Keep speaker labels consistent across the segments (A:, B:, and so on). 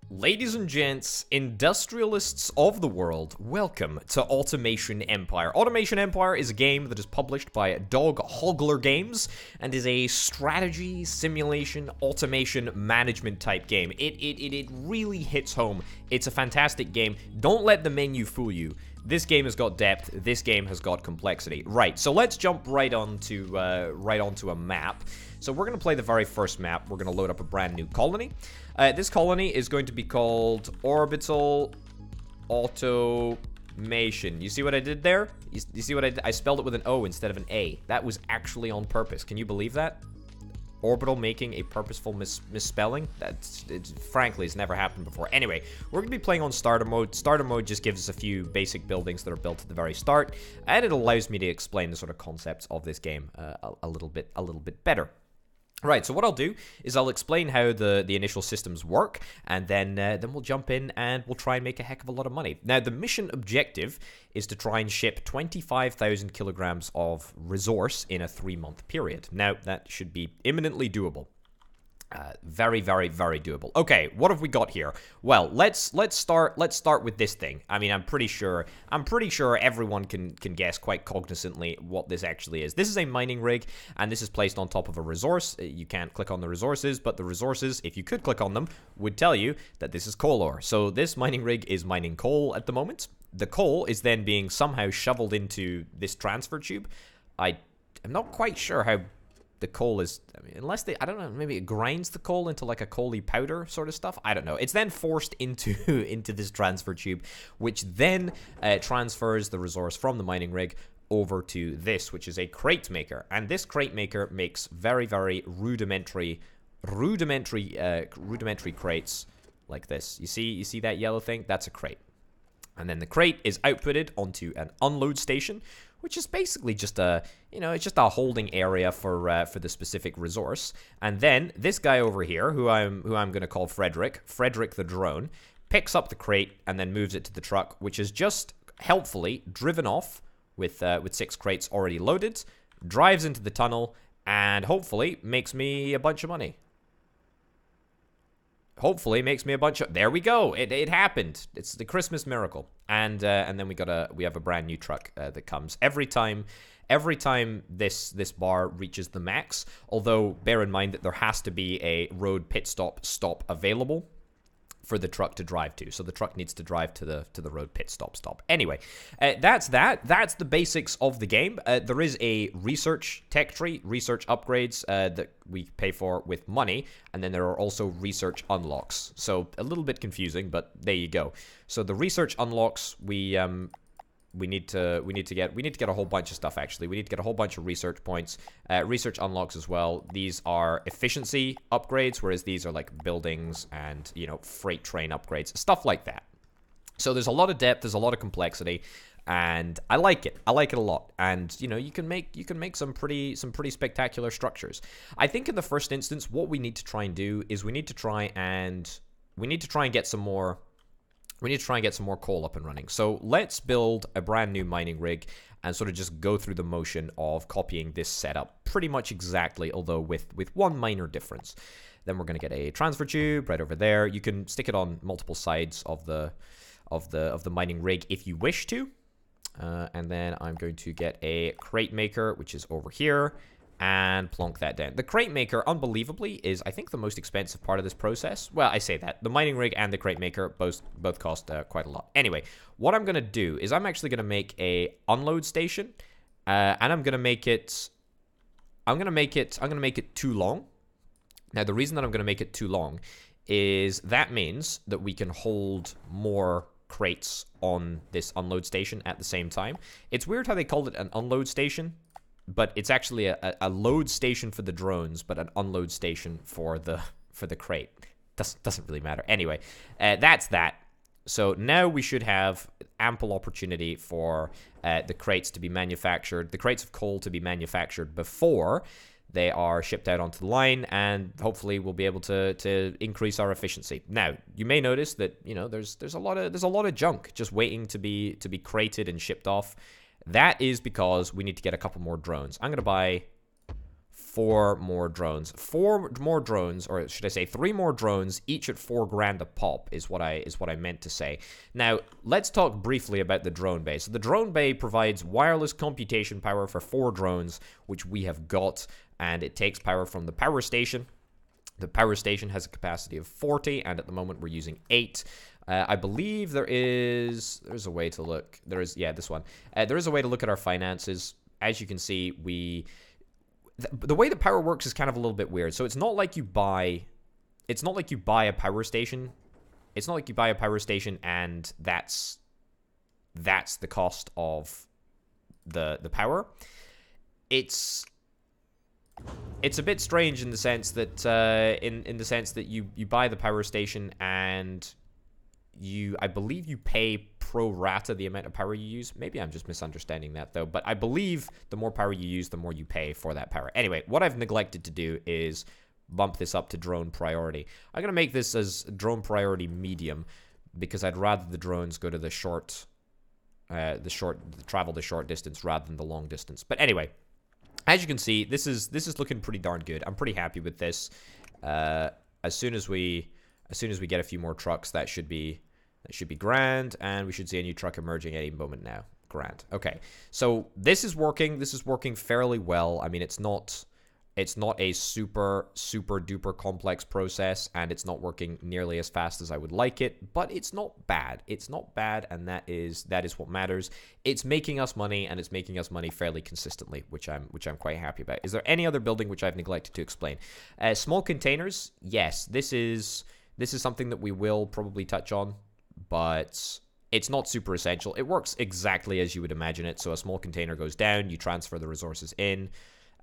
A: Ladies and gents, industrialists of the world, welcome to Automation Empire. Automation Empire is a game that is published by Dog Hoggler Games and is a strategy, simulation, automation management type game. It really hits home. It's a fantastic game. Don't let the menu fool you. This game has got depth. This game has got complexity. Right, so let's jump right onto a map. So we're going to play the very first map. We're going to load up a brand new colony. This colony is going to be called Orbital Automation. You see what I did there? You see what I did? I spelled it with an O instead of an A. That was actually on purpose. Can you believe that? Orbital making a purposeful misspelling? Frankly, it's never happened before. Anyway, we're going to be playing on starter mode. Starter mode just gives us a few basic buildings that are built at the very start, and it allows me to explain the sort of concepts of this game a little bit better. Right, so what I'll do is I'll explain how the initial systems work, and then we'll jump in and we'll try and make a heck of a lot of money. Now, the mission objective is to try and ship 25,000 kilograms of resource in a 3-month period. Now, that should be imminently doable. Very, very, very doable. Okay, what have we got here? Well, let's start with this thing. I mean, I'm pretty sure everyone can guess quite cognizantly what this actually is. This is a mining rig, and this is placed on top of a resource. You can't click on the resources, but the resources, if you could click on them, would tell you that this is coal ore. So this mining rig is mining coal at the moment. The coal is then being somehow shoveled into this transfer tube. I'm not quite sure how the coal is, I mean, unless I don't know, maybe it grinds the coal into like a coaly powder sort of stuff. I don't know. It's then forced into this transfer tube, which then transfers the resource from the mining rig over to this, which is a crate maker. And this crate maker makes very, very rudimentary crates like this. You see that yellow thing? That's a crate. And then the crate is outputted onto an unload station, which is basically just a, it's just a holding area for the specific resource. And then this guy over here, who I'm going to call Frederick the drone, picks up the crate and then moves it to the truck, which is just helpfully driven off with 6 crates already loaded, drives into the tunnel, and hopefully makes me a bunch of money. There we go. It happened. It's the Christmas miracle. And then we have a brand new truck that comes every time this bar reaches the max. Although bear in mind that there has to be a road pit stop available for the truck to drive to. So the truck needs to drive to the road pit stop. Anyway, that's the basics of the game. There is a research tech tree, research upgrades that we pay for with money, and then there are also research unlocks. So a little bit confusing, but there you go. So the research unlocks, we need to get a whole bunch of stuff. Actually, we need to get a whole bunch of research points, research unlocks as well. These are efficiency upgrades, whereas these are like buildings and freight train upgrades, stuff like that. So there's a lot of depth, there's a lot of complexity, and I like it. I like it a lot. And you can make some pretty spectacular structures. I think in the first instance, what we need to try and do is we need to try and get some more. We need to try and get some more coal up and running. So let's build a brand new mining rig and sort of just go through the motion of copying this setup pretty much exactly, although with one minor difference. Then we're going to get a transfer tube right over there. You can stick it on multiple sides of the mining rig if you wish to. And then I'm going to get a crate maker, which is over here, and plonk that down. The crate maker, unbelievably, is, I think, the most expensive part of this process. Well, I say that. The mining rig and the crate maker both cost quite a lot. Anyway, what I'm going to do is I'm actually going to make a unload station, and I'm going to make it too long. Now, the reason that I'm going to make it too long is that means that we can hold more crates on this unload station at the same time. It's weird how they called it an unload station, but it's actually a load station for the drones, but an unload station for the crate. Doesn't really matter. Anyway, that's that. So now we should have ample opportunity for the crates to be manufactured, the crates of coal to be manufactured before they are shipped out onto the line, and hopefully we'll be able to increase our efficiency. Now, you may notice that there's a lot of junk just waiting to be crated and shipped off. That is because we need to get a couple more drones. I'm going to buy 4 more drones. 4 more drones, or should I say 3 more drones, each at 4 grand a pop is what I meant to say. Now, let's talk briefly about the drone bay. So the drone bay provides wireless computation power for 4 drones, which we have got, and it takes power from the power station. The power station has a capacity of 40, and at the moment we're using 8. I believe there's a way to look. This one. There is a way to look at our finances. As you can see, the way the power works is kind of a little bit weird. So it's not like you buy a power station. It's not like you buy a power station and that's the cost of the power. It's a bit strange in the sense that you buy the power station and I believe you pay pro rata the amount of power you use. Maybe I'm just misunderstanding that though, but I believe the more power you use, the more you pay for that power. Anyway, what I've neglected to do is bump this up to drone priority. I'm going to make this as drone priority medium because I'd rather the drones go to travel the short distance rather than the long distance. But anyway, as you can see, this is looking pretty darn good. I'm pretty happy with this. As soon as we get a few more trucks, that should be grand, and we should see a new truck emerging any moment now. Grand. Okay, so this is working. This is working fairly well. I mean, it's not a super duper complex process, and it's not working nearly as fast as I would like it, but it's not bad. It's not bad, and that is what matters. It's making us money, and it's making us money fairly consistently, which I'm quite happy about. Is there any other building which I've neglected to explain? Small containers. Yes, this is something that we will probably touch on, but it's not super essential. It works exactly as you would imagine it. So a small container goes down, you transfer the resources in.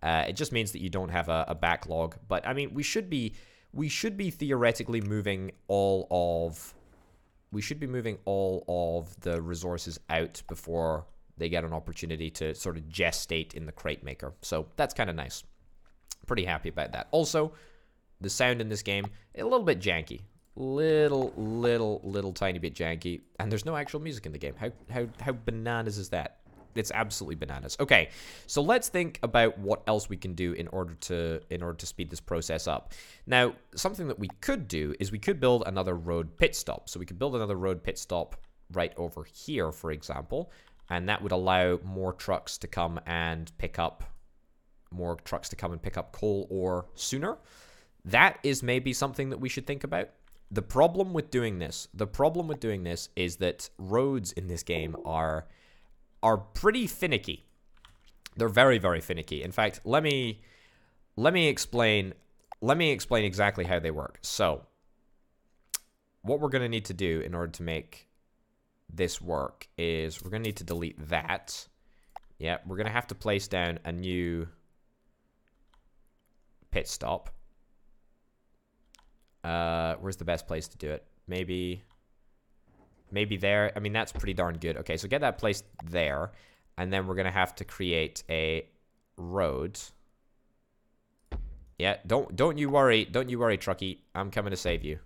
A: It just means that you don't have a backlog. But I mean, we should be theoretically moving all of the resources out before they get an opportunity to sort of gestate in the crate maker. So that's kind of nice. Pretty happy about that. Also, the sound in this game, a little bit janky. Little tiny bit janky. And there's no actual music in the game. How bananas is that? It's absolutely bananas. Okay, so let's think about what else we can do in order to speed this process up. Now, something that we could do is we could build another road pit stop. So we could build another road pit stop right over here, for example, and that would allow more trucks to come and pick up coal ore sooner. That is maybe something that we should think about. The problem with doing this is that roads in this game are pretty finicky. They're very, very finicky. In fact, let me explain exactly how they work. So, what we're going to need to do in order to make this work is we're going to need to delete that. Yeah, we're going to have to place down a new pit stop. Where's the best place to do it? Maybe there. I mean, that's pretty darn good. Okay, so get that placed there, and then we're gonna have to create a road. Yeah, don't you worry, Trucky. I'm coming to save you.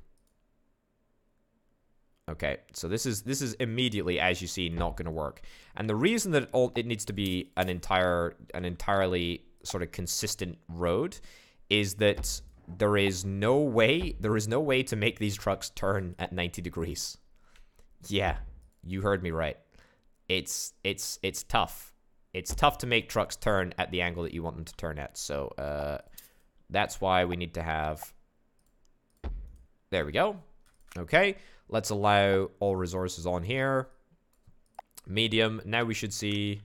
A: Okay, so this is immediately, as you see, not gonna work. And the reason that it needs to be an entirely sort of consistent road is that there is no way to make these trucks turn at 90 degrees. Yeah, you heard me right. It's tough. It's tough to make trucks turn at the angle that you want them to turn at. So that's why we need to have. There we go. Okay, let's allow all resources on here. Medium. Now we should see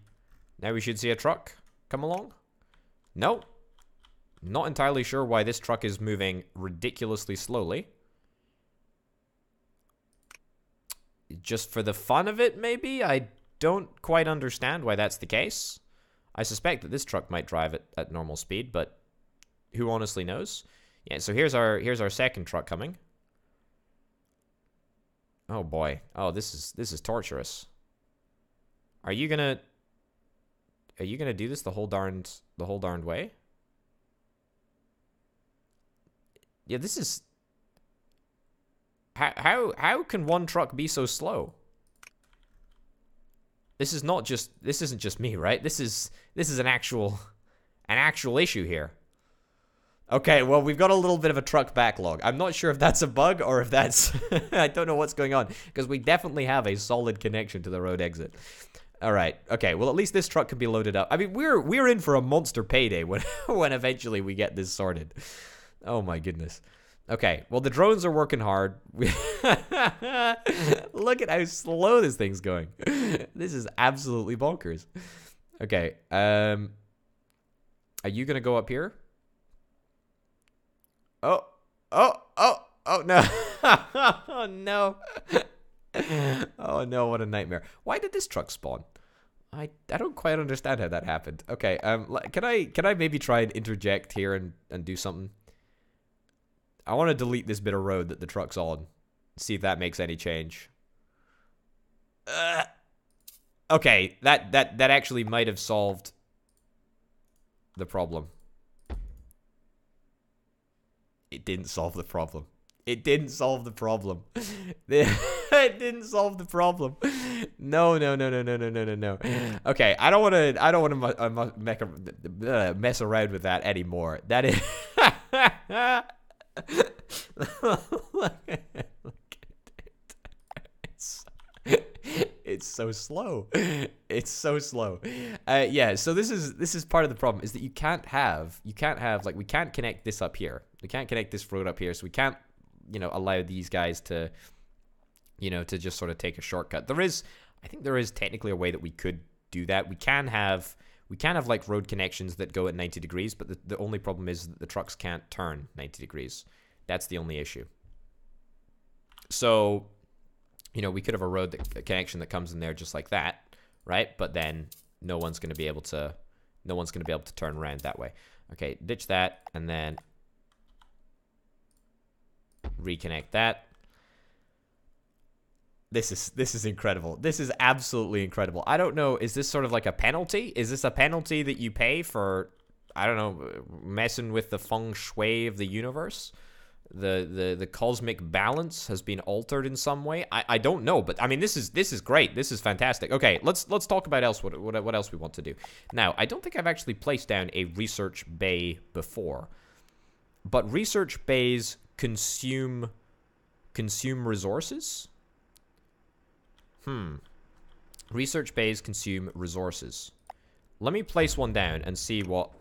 A: a truck come along. No. Not entirely sure why this truck is moving ridiculously slowly. Just for the fun of it, maybe? I don't quite understand why that's the case. I suspect that this truck might drive at normal speed, but who honestly knows? Yeah, so here's our second truck coming. Oh boy. Oh, this is torturous. Are you gonna do this the whole darned way? Yeah, this is... How can one truck be so slow? This isn't just me, right? This is an actual issue here. Okay, well, we've got a little bit of a truck backlog. I'm not sure if that's a bug or if that's... I don't know what's going on, because we definitely have a solid connection to the road exit. All right. Okay, well, at least this truck can be loaded up. I mean, we're in for a monster payday when, when eventually we get this sorted. Oh, my goodness. Okay, well, the drones are working hard. Look at how slow this thing's going. This is absolutely bonkers. Okay, are you going to go up here? Oh, no. Oh, no. Oh, no, what a nightmare. Why did this truck spawn? I don't quite understand how that happened. Okay, can I maybe try and interject here and do something? I want to delete this bit of road that the truck's on. See if that makes any change. Okay, that actually might have solved the problem. It didn't solve the problem. It didn't solve the problem. It didn't solve the problem. No. Okay, I don't want to mess around with that anymore. That is. Look at it. It's so slow. It's so slow. Yeah, so this is part of the problem, is that you can't have like, we can't connect this up here. We can't connect this road up here, so we can't, allow these guys to, to just sort of take a shortcut. I think there is technically a way that we could do that. We can have like road connections that go at 90 degrees, but the only problem is that the trucks can't turn 90 degrees. That's the only issue. So, we could have a connection that comes in there just like that, right? But then no one's going to be able to turn around that way. Okay, ditch that and then reconnect that. This is incredible. This is absolutely incredible. I don't know, is this sort of like a penalty? Is this a penalty that you pay for, I don't know, messing with the feng shui of the universe? The cosmic balance has been altered in some way. I don't know, but I mean, this is great. This is fantastic. Okay, let's talk about what else we want to do. Now, I don't think I've actually placed down a research bay before, but research bays consume resources. Research bays consume resources. Let me place one down and see what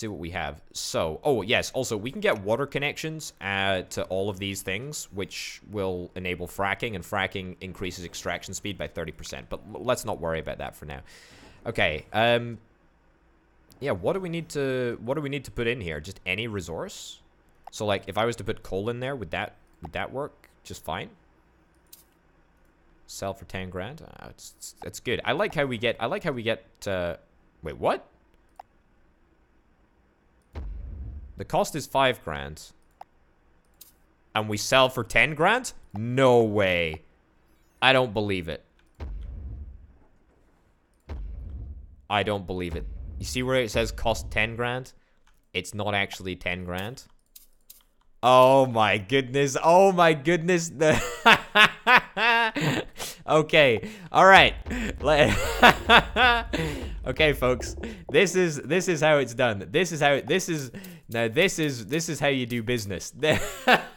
A: we have. So, oh yes, also we can get water connections to all of these things, which will enable fracking, and fracking increases extraction speed by 30%, but let's not worry about that for now. Okay, yeah, what do we need to put in here? Just any resource? So like, if I was to put coal in there, would that work just fine? Sell for 10 grand. It's good. I like how we get. Wait, what? The cost is 5 grand, and we sell for 10 grand? No way. I don't believe it. I don't believe it. You see where it says cost 10 grand? It's not actually 10 grand. Oh my goodness. Oh my goodness. Okay. All right. Okay, folks. This is how it's done. This is how you do business.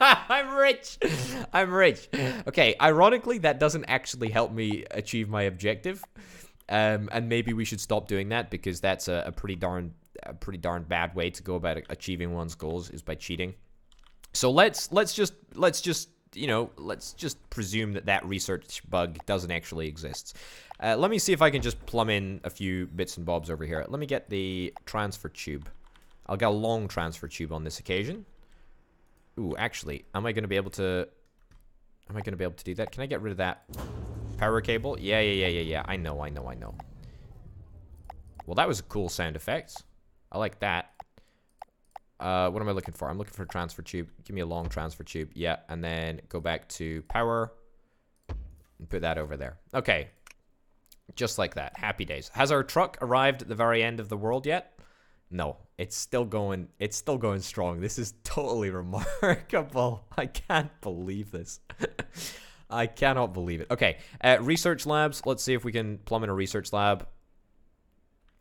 A: I'm rich. I'm rich. Okay, ironically, that doesn't actually help me achieve my objective. And maybe we should stop doing that, because that's a pretty darn bad way to go about achieving one's goals, is by cheating. So let's just presume that research bug doesn't actually exist. Let me see if I can just plumb in a few bits and bobs over here. Let me get the transfer tube. I'll get a long transfer tube on this occasion. Ooh, actually, am I going to be able to do that? Can I get rid of that power cable? Yeah. I know. Well, that was a cool sound effect. I like that. What am I looking for? I'm looking for a transfer tube. Give me a long transfer tube. Yeah, and then go back to power and put that over there. Okay. Just like that. Happy days. Has our truck arrived at the very end of the world yet? No. It's still going strong. This is totally remarkable. I can't believe this. I cannot believe it. Okay. Research labs. Let's see if we can plumb in a research lab.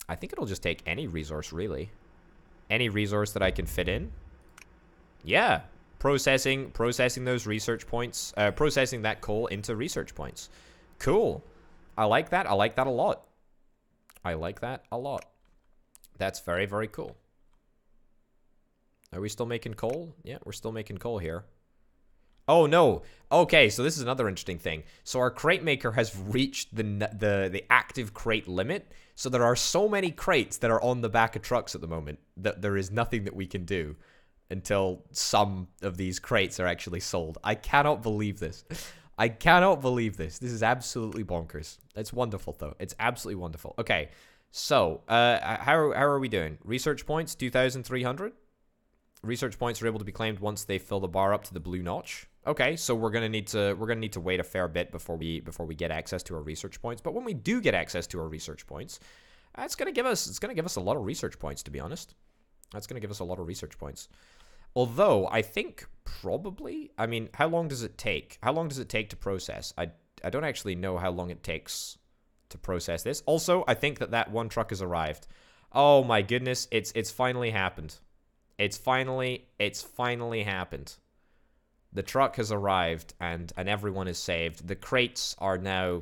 A: I think it'll just take any resource, really. Any resource that I can fit in. Yeah. Processing those research points. Processing that coal into research points. Cool. I like that. I like that a lot. I like that a lot. That's very, very cool. Are we still making coal? Yeah, we're still making coal here. Oh, no. Okay, so this is another interesting thing. So our crate maker has reached the active crate limit. So there are so many crates that are on the back of trucks at the moment that there is nothing that we can do until some of these crates are actually sold. I cannot believe this. I cannot believe this. This is absolutely bonkers. It's wonderful, though. It's absolutely wonderful. Okay, so how are we doing? Research points, 2,300. Research points are able to be claimed once they fill the bar up to the blue notch. Okay, so we're gonna need to wait a fair bit before we get access to our research points. But when we do get access to our research points, it's gonna give us a lot of research points. To be honest, that's gonna give us a lot of research points. Although I think probably, I mean, how long does it take? How long does it take to process? I don't actually know how long it takes to process this. Also, I think that one truck has arrived. Oh my goodness, it's finally happened. It's finally happened. The truck has arrived and everyone is saved. The crates are now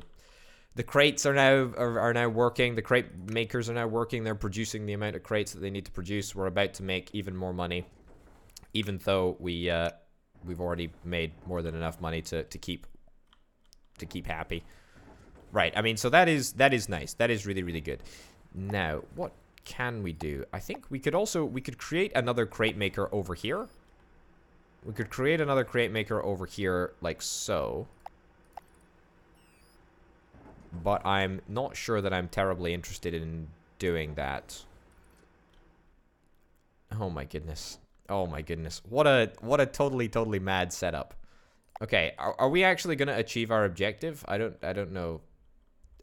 A: working. The crate makers are now working. They're producing the amount of crates that they need to produce. We're about to make even more money, even though we've already made more than enough money to keep happy. Right. I mean, so that is nice. That is really, really good. Now, what can we do? I think we could create another crate maker over here. We could create another crate maker over here, like so. But I'm not sure that I'm terribly interested in doing that. Oh my goodness. Oh my goodness. What a totally mad setup. Okay, are we actually gonna achieve our objective? I don't know.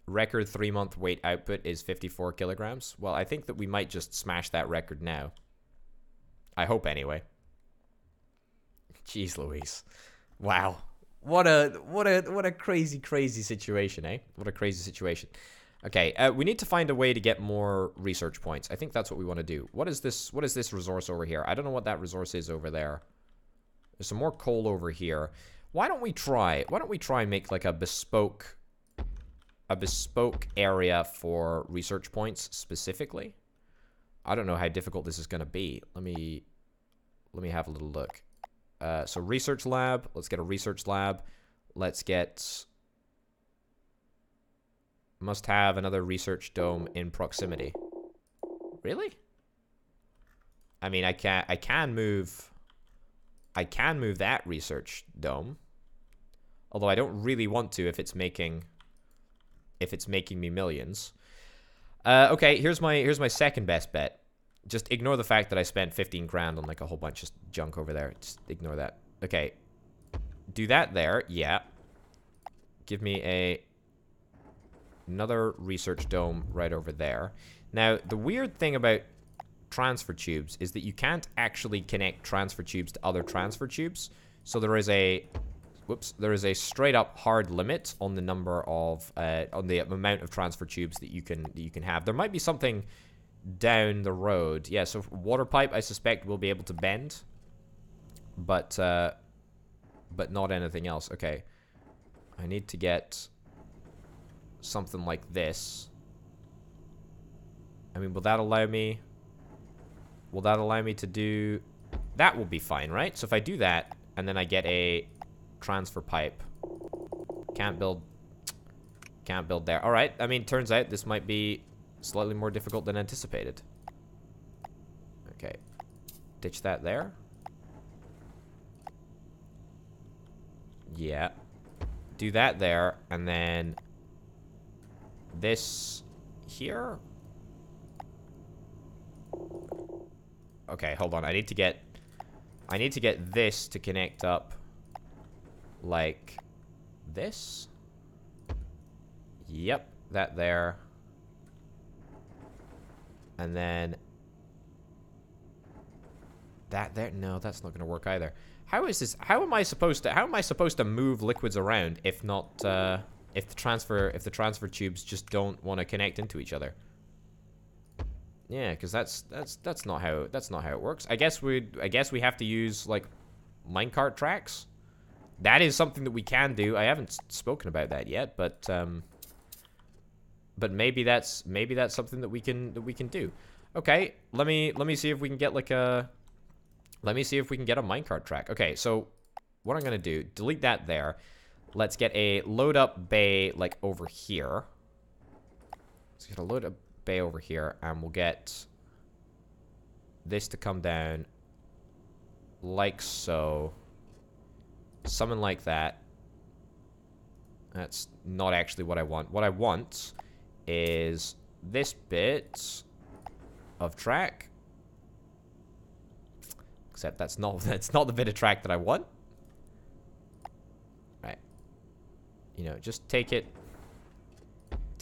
A: Record 3-month weight output is 54 kilograms. Well, I think that we might just smash that record now. I hope anyway. Jeez Louise. Wow. What a crazy situation, eh? What a crazy situation. Okay, we need to find a way to get more research points. I think that's what we want to do. What is this resource over here? I don't know what that resource is over there. There's some more coal over here. Why don't we try and make like a bespoke area for research points specifically? I don't know how difficult this is going to be. Let me have a little look. So research lab. Let's get a research lab. Let's get... Must have another research dome in proximity. Really? I mean, I can move that research dome. Although I don't really want to if it's making me millions. Okay, here's my second best bet. Just ignore the fact that I spent 15 grand on like a whole bunch of junk over there. Just ignore that. Okay. Do that there. Yeah. Give me another research dome right over there. Now, the weird thing about transfer tubes is that you can't actually connect transfer tubes to other transfer tubes. So there is a straight up hard limit on the number of on the amount of transfer tubes that you can have. There might be something down the road. Yeah, so water pipe I suspect will be able to bend, but not anything else. Okay. I need to get something like this. I mean, will that allow me to do that? Will be fine, right? So if I do that and then I get a transfer pipe, can't build there. All right. I mean, turns out this might be slightly more difficult than anticipated. Okay. Ditch that there. Yeah. Do that there, and then this here. Okay, hold on. I need to get this to connect up like this. Yep, that there. And then that there. No, that's not going to work either. How is this? How am I supposed to move liquids around if not if the transfer tubes just don't want to connect into each other? Yeah, because that's not how it works. I guess we have to use like minecart tracks. That is something that we can do. I haven't spoken about that yet, but maybe that's something that we can do. Okay, let me see if we can get like a minecart track. Okay, so what I'm gonna do, delete that there. Let's get a load up bay like over here. Let's get a load up bay over here, and we'll get this to come down like so. Something like that. That's not actually what I want. What I want is this bit of track. Except that's not the bit of track that I want. Right. You know, just take it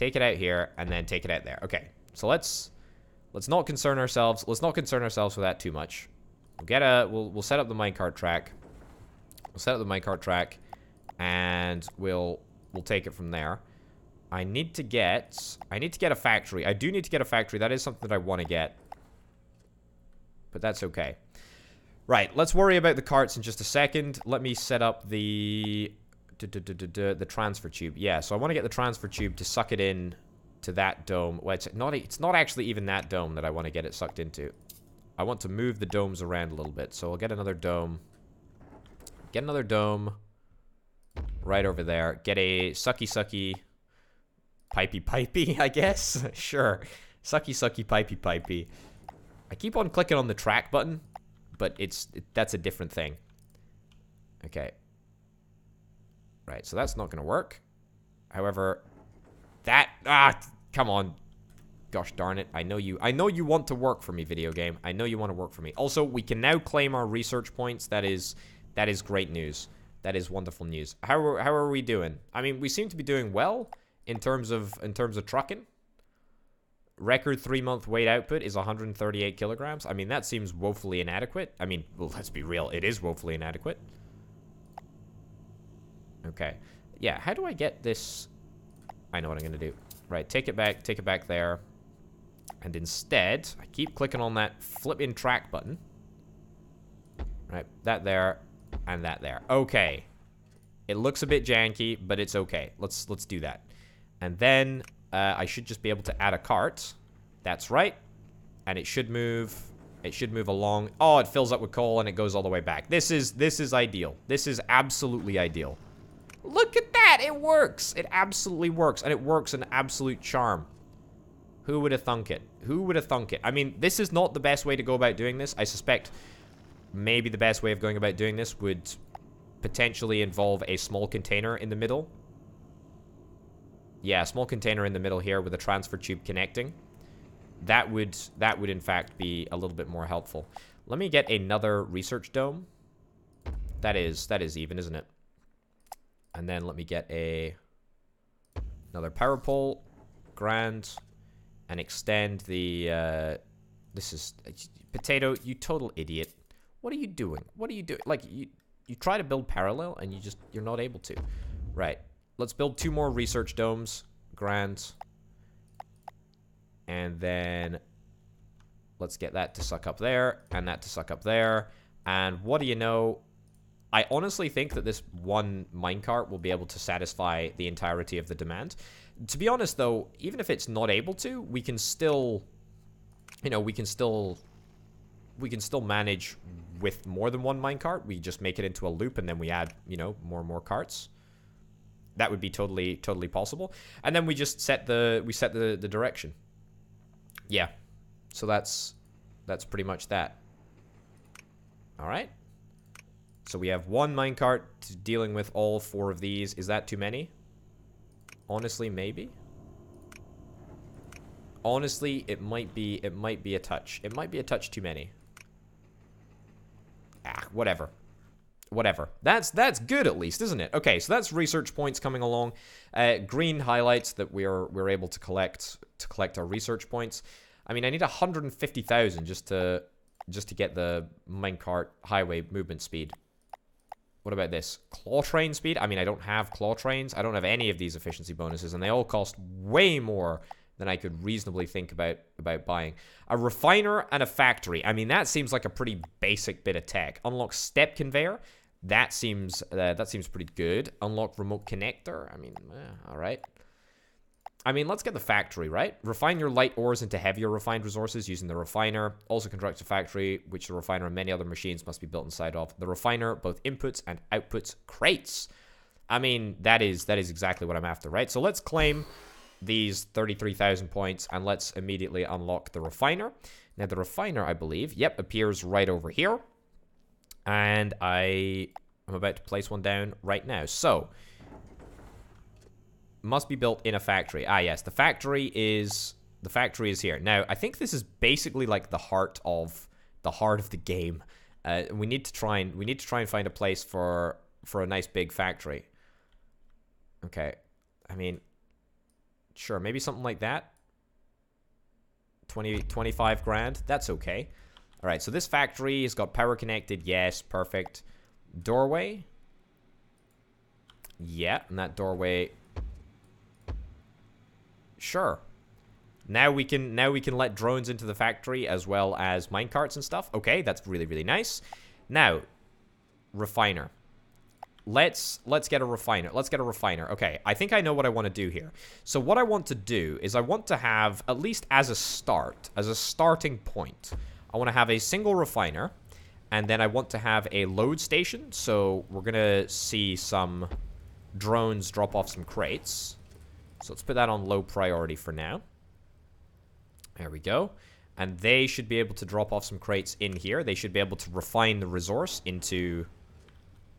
A: out here and then take it out there. Okay. So let's not concern ourselves. Let's not concern ourselves with that too much. We'll set up the minecart track. We'll set up the minecart track, and we'll take it from there. I need to get a factory. I do need to get a factory. That is something that I want to get, but that's okay. Right, let's worry about the carts in just a second. Let me set up the transfer tube. Yeah, so I want to get the transfer tube to suck it in to that dome. Well, it's not actually even that dome that I want to get it sucked into. I want to move the domes around a little bit. So I'll get another dome. Get another dome right over there. Get a sucky pipey, I guess. Sure. Sucky pipey. I keep on clicking on the track button, but that's a different thing. Okay. Right, so that's not going to work. However, come on. Gosh darn it. I know you want to work for me, video game. I know you want to work for me. Also, we can now claim our research points. That is great news. That is wonderful news. How are we doing? I mean, we seem to be doing well in terms of trucking. Record 3-month weight output is 138 kilograms. I mean, that seems woefully inadequate. I mean, well, let's be real. It is woefully inadequate. Okay. Yeah, how do I get this? I know what I'm going to do. Right, take it back there. And instead, I keep clicking on that flip-in track button. Right, that there. And that there. Okay. It looks a bit janky, but it's okay. Let's do that. And then I should just be able to add a cart. That's right. And it should move along. Oh, it fills up with coal and it goes all the way back. This is ideal. This is absolutely ideal. Look at that. It works. It absolutely works. And it works an absolute charm. Who would have thunk it? Who would have thunk it? I mean, this is not the best way to go about doing this. I suspect maybe the best way of going about doing this would potentially involve a small container in the middle. Yeah, a small container in the middle here with a transfer tube connecting. That would in fact be a little bit more helpful. Let me get another research dome. That is even, isn't it? And then let me get another power pole. Grand. And extend the this is Potato, you total idiot. What are you doing? What are you doing? Like, you try to build parallel, and you're not able to. Right. Let's build 2 more research domes. Grand. And then let's get that to suck up there, and that to suck up there. And what do you know? I honestly think that this one minecart will be able to satisfy the entirety of the demand. To be honest, though, even if it's not able to, we can still, you know, we can still manage with more than one minecart. We just make it into a loop, and then we add, you know, more and more carts. That would be totally possible. And then we just set the direction. Yeah. So that's pretty much that. All right. So we have one minecart dealing with all 4 of these. Is that too many? Honestly, maybe. Honestly, it might be a touch. It might be a touch too many. Whatever. That's good at least, isn't it? Okay, so that's research points coming along. Green highlights that we're able to collect our research points. I mean, I need 150,000 just to get the minecart highway movement speed. What about this? Claw train speed? I mean, I don't have claw trains. I don't have any of these efficiency bonuses, and they all cost way more then I could reasonably think about buying. A refiner and a factory. I mean, that seems like a pretty basic bit of tech. Unlock step conveyor. That seems pretty good. Unlock remote connector. I mean, all right. I mean, let's get the factory, right? Refine your light ores into heavier refined resources using the refiner. Also construct a factory, which the refiner and many other machines must be built inside of. The refiner, both inputs and outputs, crates. I mean, that is exactly what I'm after, right? So let's claim these 33,000 points, and let's immediately unlock the refiner. Now, the refiner, I believe, yep, appears right over here. And I'm about to place one down right now. So, must be built in a factory. Ah, yes, the factory is here. Now, I think this is basically like the heart of the game. We need to try and find a place for a nice big factory. Okay, I mean, sure, maybe something like that. 25 grand. That's okay. All right, so this factory has got power connected. Yes, perfect. Doorway. Yeah, and that doorway. Sure. Now we can let drones into the factory as well as minecarts and stuff. Okay, that's really, really nice. Now, refiner. Let's get a refiner. Let's get a refiner. Okay, I think I know what I want to do here. So what I want to do is I want to have, at least as a starting point, I want to have a single refiner, and then I want to have a load station. So we're going to see some drones drop off some crates. So let's put that on low priority for now. There we go. And they should be able to drop off some crates in here. They should be able to refine the resource into...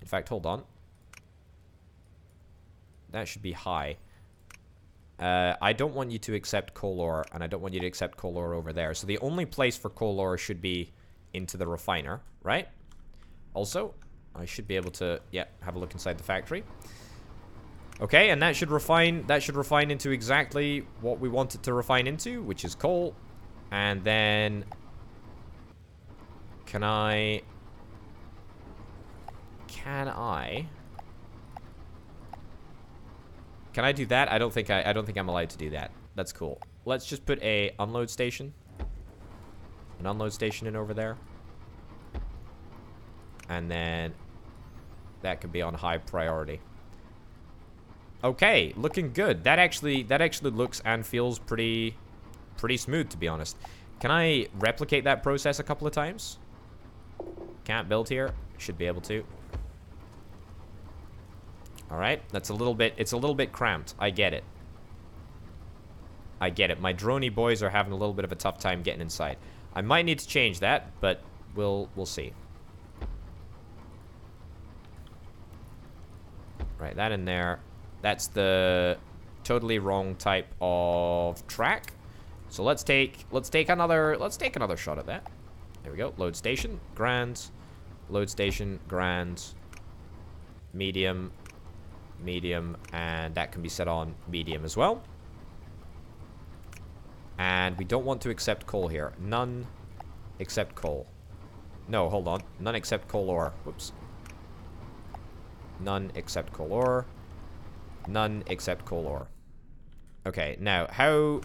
A: In fact, hold on. That should be high. I don't want you to accept coal ore, and I don't want you to accept coal ore over there. So the only place for coal ore should be into the refiner, right? Also, I should be able to, yeah, have a look inside the factory. Okay, and that should refine into exactly what we want it to refine into, which is coal. And then can I do that? I don't think I'm allowed to do that. That's cool. Let's just put an unload station in over there. And then that could be on high priority. Okay, looking good. That actually looks and feels pretty smooth, to be honest. Can I replicate that process a couple of times? Can't build here. Should be able to. All right, it's a little bit cramped. I get it. My droney boys are having a little bit of a tough time getting inside. I might need to change that, but we'll see. Right, that in there. That's the totally wrong type of track. So let's take another shot at that. There we go. Load station, grand. Load station, grand. Medium, and that can be set on medium as well. And we don't want to accept coal here. None except coal. No, hold on. None except coal ore. Whoops. None except coal ore. None except coal ore. Okay, now, how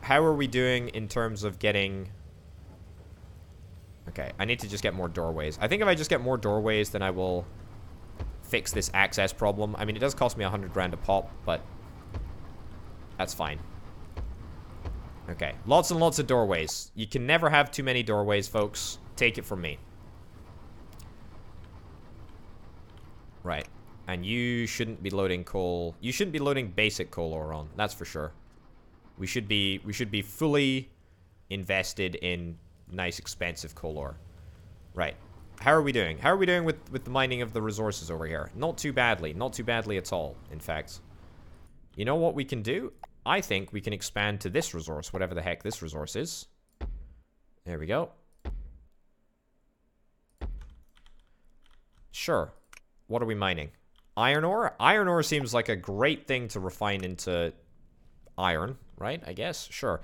A: are we doing in terms of getting... Okay, I need to just get more doorways. I think if I just get more doorways, then I will fix this access problem. I mean, it does cost me 100 grand a pop, but that's fine. Okay, lots and lots of doorways. You can never have too many doorways, folks. Take it from me. Right. And you shouldn't be loading coal. You shouldn't be loading basic coal ore on. That's for sure. We should be fully invested in nice, expensive coal ore. Right. How are we doing? How are we doing with the mining of the resources over here? Not too badly. Not too badly at all, in fact. You know what we can do? I think we can expand to this resource, whatever the heck this resource is. There we go. Sure. What are we mining? Iron ore? Iron ore seems like a great thing to refine into iron, right? I guess. Sure.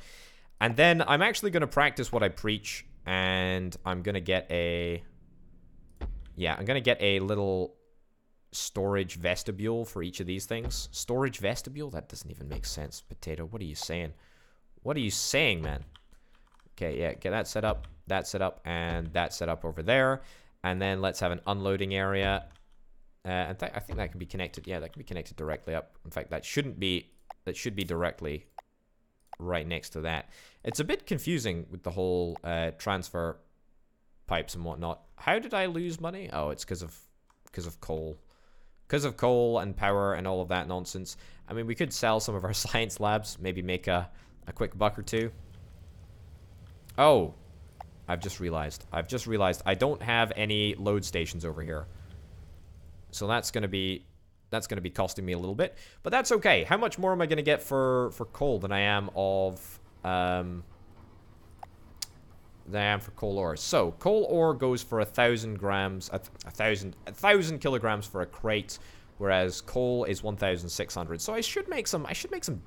A: And then I'm actually going to practice what I preach, and I'm going to get a... Yeah, I'm going to get a little storage vestibule for each of these things. Storage vestibule? That doesn't even make sense. Potato, what are you saying? What are you saying, man? Okay, yeah, get that set up, and that set up over there. And then let's have an unloading area. I think that can be connected. Yeah, that can be connected directly up. In fact, that should be directly right next to that. It's a bit confusing with the whole transfer pipes and whatnot. How did I lose money? Oh, it's because of coal. Because of coal and power and all of that nonsense. I mean, we could sell some of our science labs, maybe make a quick buck or two. Oh, I've just realized I don't have any load stations over here. So that's gonna be costing me a little bit, but that's okay. How much more am I gonna get for coal than I am of for coal ore? So coal ore goes for 1,000 grams, 1,000 kilograms for a crate, whereas coal is 1,600. So I should make some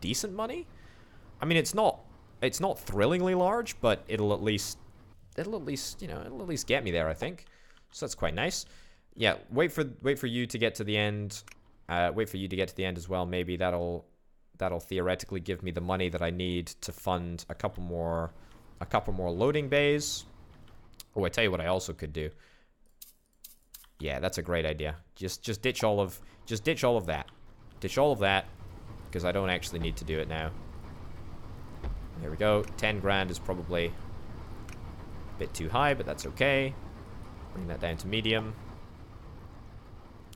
A: decent money. I mean, it's not thrillingly large, but it'll at least get me there, I think. So that's quite nice. Yeah, wait for you to get to the end. Wait for you to get to the end as well. Maybe that'll theoretically give me the money that I need to fund a couple more loading bays. Oh, I tell you what I also could do. Yeah, that's a great idea. Just ditch all of that. Ditch all of that, because I don't actually need to do it now. There we go. 10 grand is probably a bit too high, but that's okay. Bring that down to medium.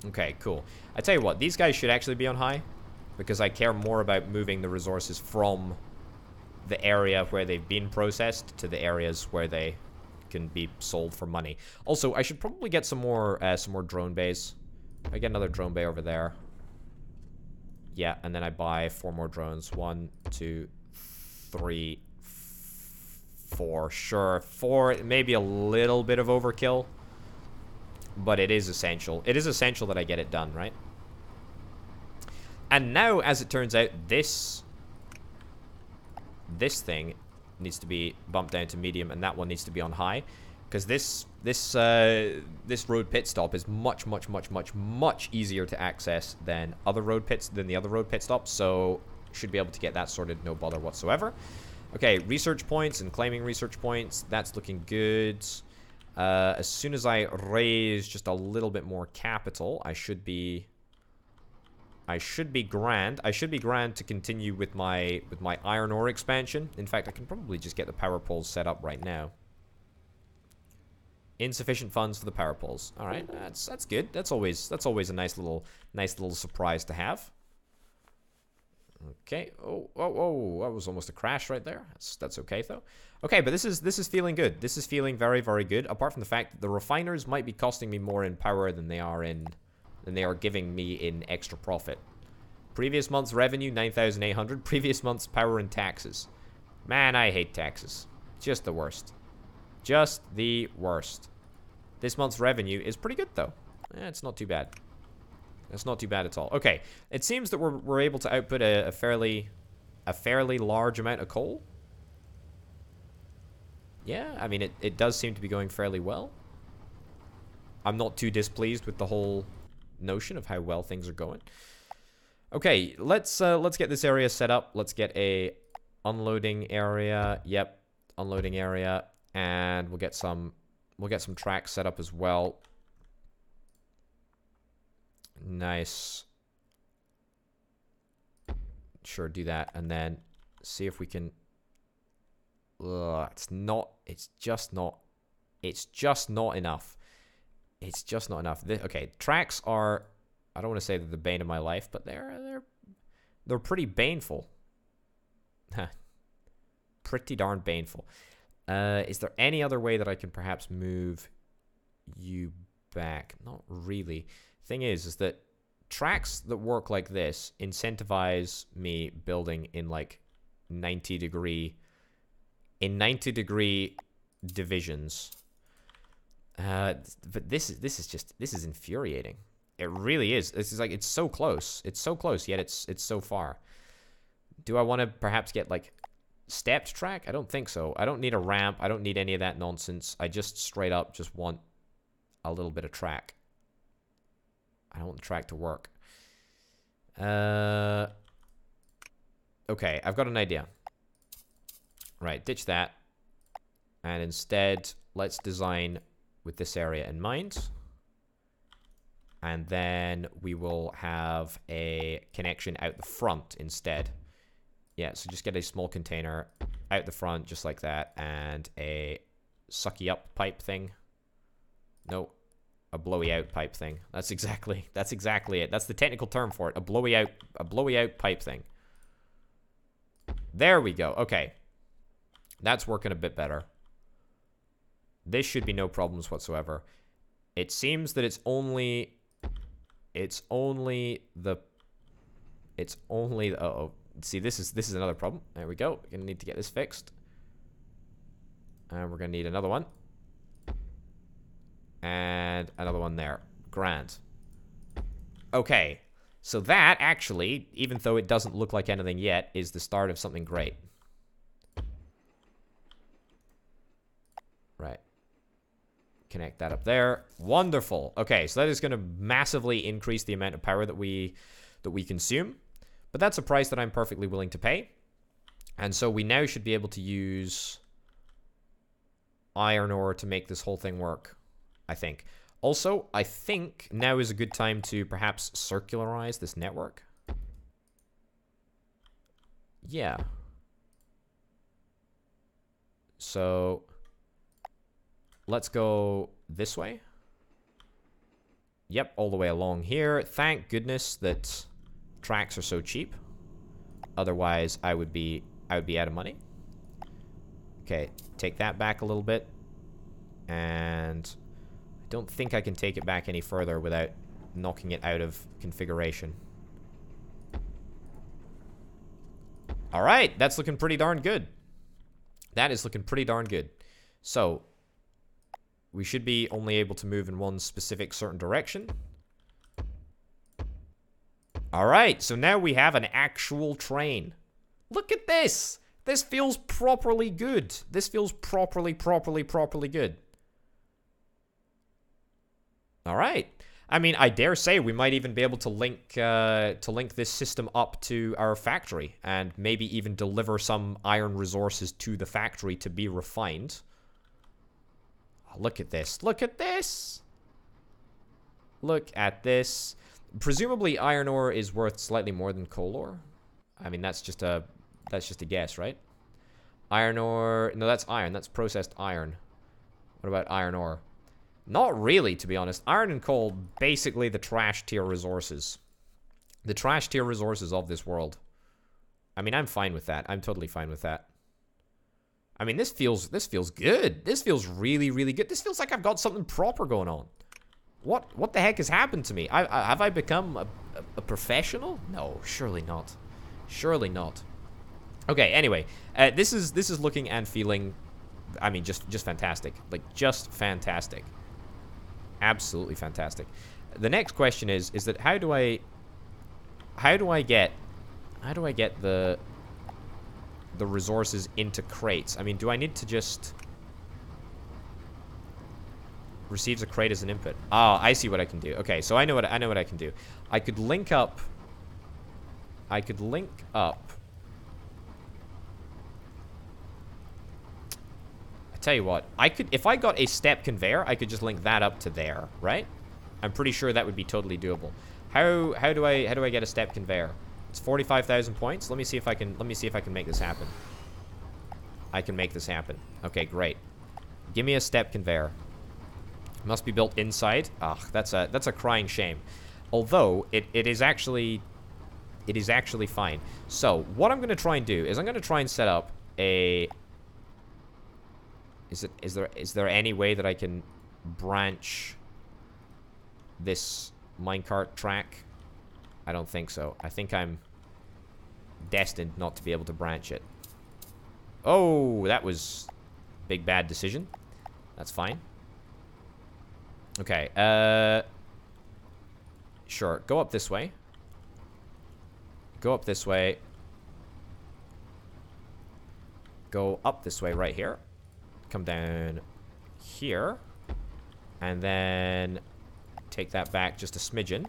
A: Okay, cool. I tell you what, these guys should actually be on high, because I care more about moving the resources from the area where they've been processed to the areas where they can be sold for money. Also, I should probably get some more drone bays. I get another drone bay over there. Yeah, and then I buy 4 more drones. 1, 2, 3, 4. Sure, 4, maybe a little bit of overkill. But it is essential. It is essential that I get it done, right? And now, as it turns out, this thing needs to be bumped down to medium, and that one needs to be on high, because this road pit stop is much easier to access than the other road pit stops. So should be able to get that sorted, no bother whatsoever. Okay, research points and claiming research points. That's looking good. As soon as I raise just a little bit more capital, I should be grand. I should be grand to continue with my iron ore expansion. In fact, I can probably just get the power poles set up right now. Insufficient funds for the power poles. All right, that's good. That's always a nice little surprise to have. Okay. Oh, that was almost a crash right there. That's okay though. Okay, but this is feeling good. This is feeling very, very good. Apart from the fact that the refiners might be costing me more in power than they are giving me in extra profit. Previous month's revenue 9,800. Previous month's power and taxes. Man, I hate taxes. Just the worst. Just the worst. This month's revenue is pretty good though. It's not too bad. It's not too bad at all. Okay, it seems that we're able to output a fairly large amount of coal. Yeah, I mean it does seem to be going fairly well. I'm not too displeased with the whole notion of how well things are going. Okay, let's get this area set up. Let's get a unloading area. Yep, unloading area, and we'll get some tracks set up as well. Nice. Sure, do that, and then see if we can. It's just not enough. It's just not enough. Okay, tracks are. I don't want to say they're the bane of my life, but they're pretty baneful. Pretty darn baneful. Is there any other way that I can perhaps move you back? Not really. Thing is that tracks that work like this incentivize me building in like 90 degree divisions. But this is infuriating. It really is. This is like, it's so close. It's so close, yet it's so far. Do I want to perhaps get like stepped track? I don't think so. I don't need a ramp. I don't need any of that nonsense. I just straight up just want a little bit of track. I don't want the track to work. Okay, I've got an idea. Right, ditch that. And instead, let's design with this area in mind. And then we will have a connection out the front instead. Yeah, so just get a small container out the front, just like that, and a sucky up pipe thing. No, a blowy out pipe thing. That's exactly it. That's the technical term for it. A blowy out pipe thing. There we go. Okay. That's working a bit better. This should be no problems whatsoever. It seems that it's only uh-oh. See, this is another problem. There we go. We're gonna need to get this fixed. And we're gonna need another one. And another one there. Grand. Okay. So that actually, even though it doesn't look like anything yet, is the start of something great. Right. Connect that up there. Wonderful. Okay, so that is going to massively increase the amount of power that we consume. But that's a price that I'm perfectly willing to pay. And so we now should be able to use iron ore to make this whole thing work, I think. Also, I think now is a good time to perhaps circularize this network. Yeah. So let's go this way. Yep, all the way along here. Thank goodness that tracks are so cheap. Otherwise, I would be out of money. Okay, take that back a little bit. And I don't think I can take it back any further without knocking it out of configuration. All right, that's looking pretty darn good. That is looking pretty darn good. So we should be only able to move in one specific certain direction. All right, so now we have an actual train. Look at this. This feels properly good. This feels properly good. All right. I mean, I dare say we might even be able to link this system up to our factory and maybe even deliver some iron resources to the factory to be refined. Oh, look at this. Look at this. Look at this. Presumably iron ore is worth slightly more than coal ore. I mean, that's just a guess, right? Iron ore, no, that's iron. That's processed iron. What about iron ore? Not really, to be honest. Iron and coal, basically the trash tier resources. The trash tier resources of this world. I mean, I'm fine with that. I'm totally fine with that. I mean, this feels good. This feels really good. This feels like I've got something proper going on. What the heck has happened to me? Have I become a professional? No, surely not. Surely not. Okay, anyway, this is looking and feeling, I mean, just fantastic. Like, just fantastic. Absolutely fantastic. The next question is that how do I get the resources into crates? I mean, do I need to just receives a crate as an input? Ah, I see what I can do. Okay, so I know what I can do. I could link up. I tell you what, if I got a step conveyor, I could just link that up to there, right? I'm pretty sure that would be totally doable. How do I get a step conveyor? It's 45,000 points. Let me see if I can make this happen. I can make this happen. Okay, great. Give me a step conveyor. Must be built inside. Ugh, that's a crying shame. Although it is actually fine. So what I'm going to try and do is I'm going to try and set up a. Is there any way that I can branch this minecart track? I don't think so. I think I'm destined not to be able to branch it. Oh, that was a big bad decision. That's fine. Okay, sure, go up this way. Go up this way. Go up this way right here. Come down here. And then take that back just a smidgen.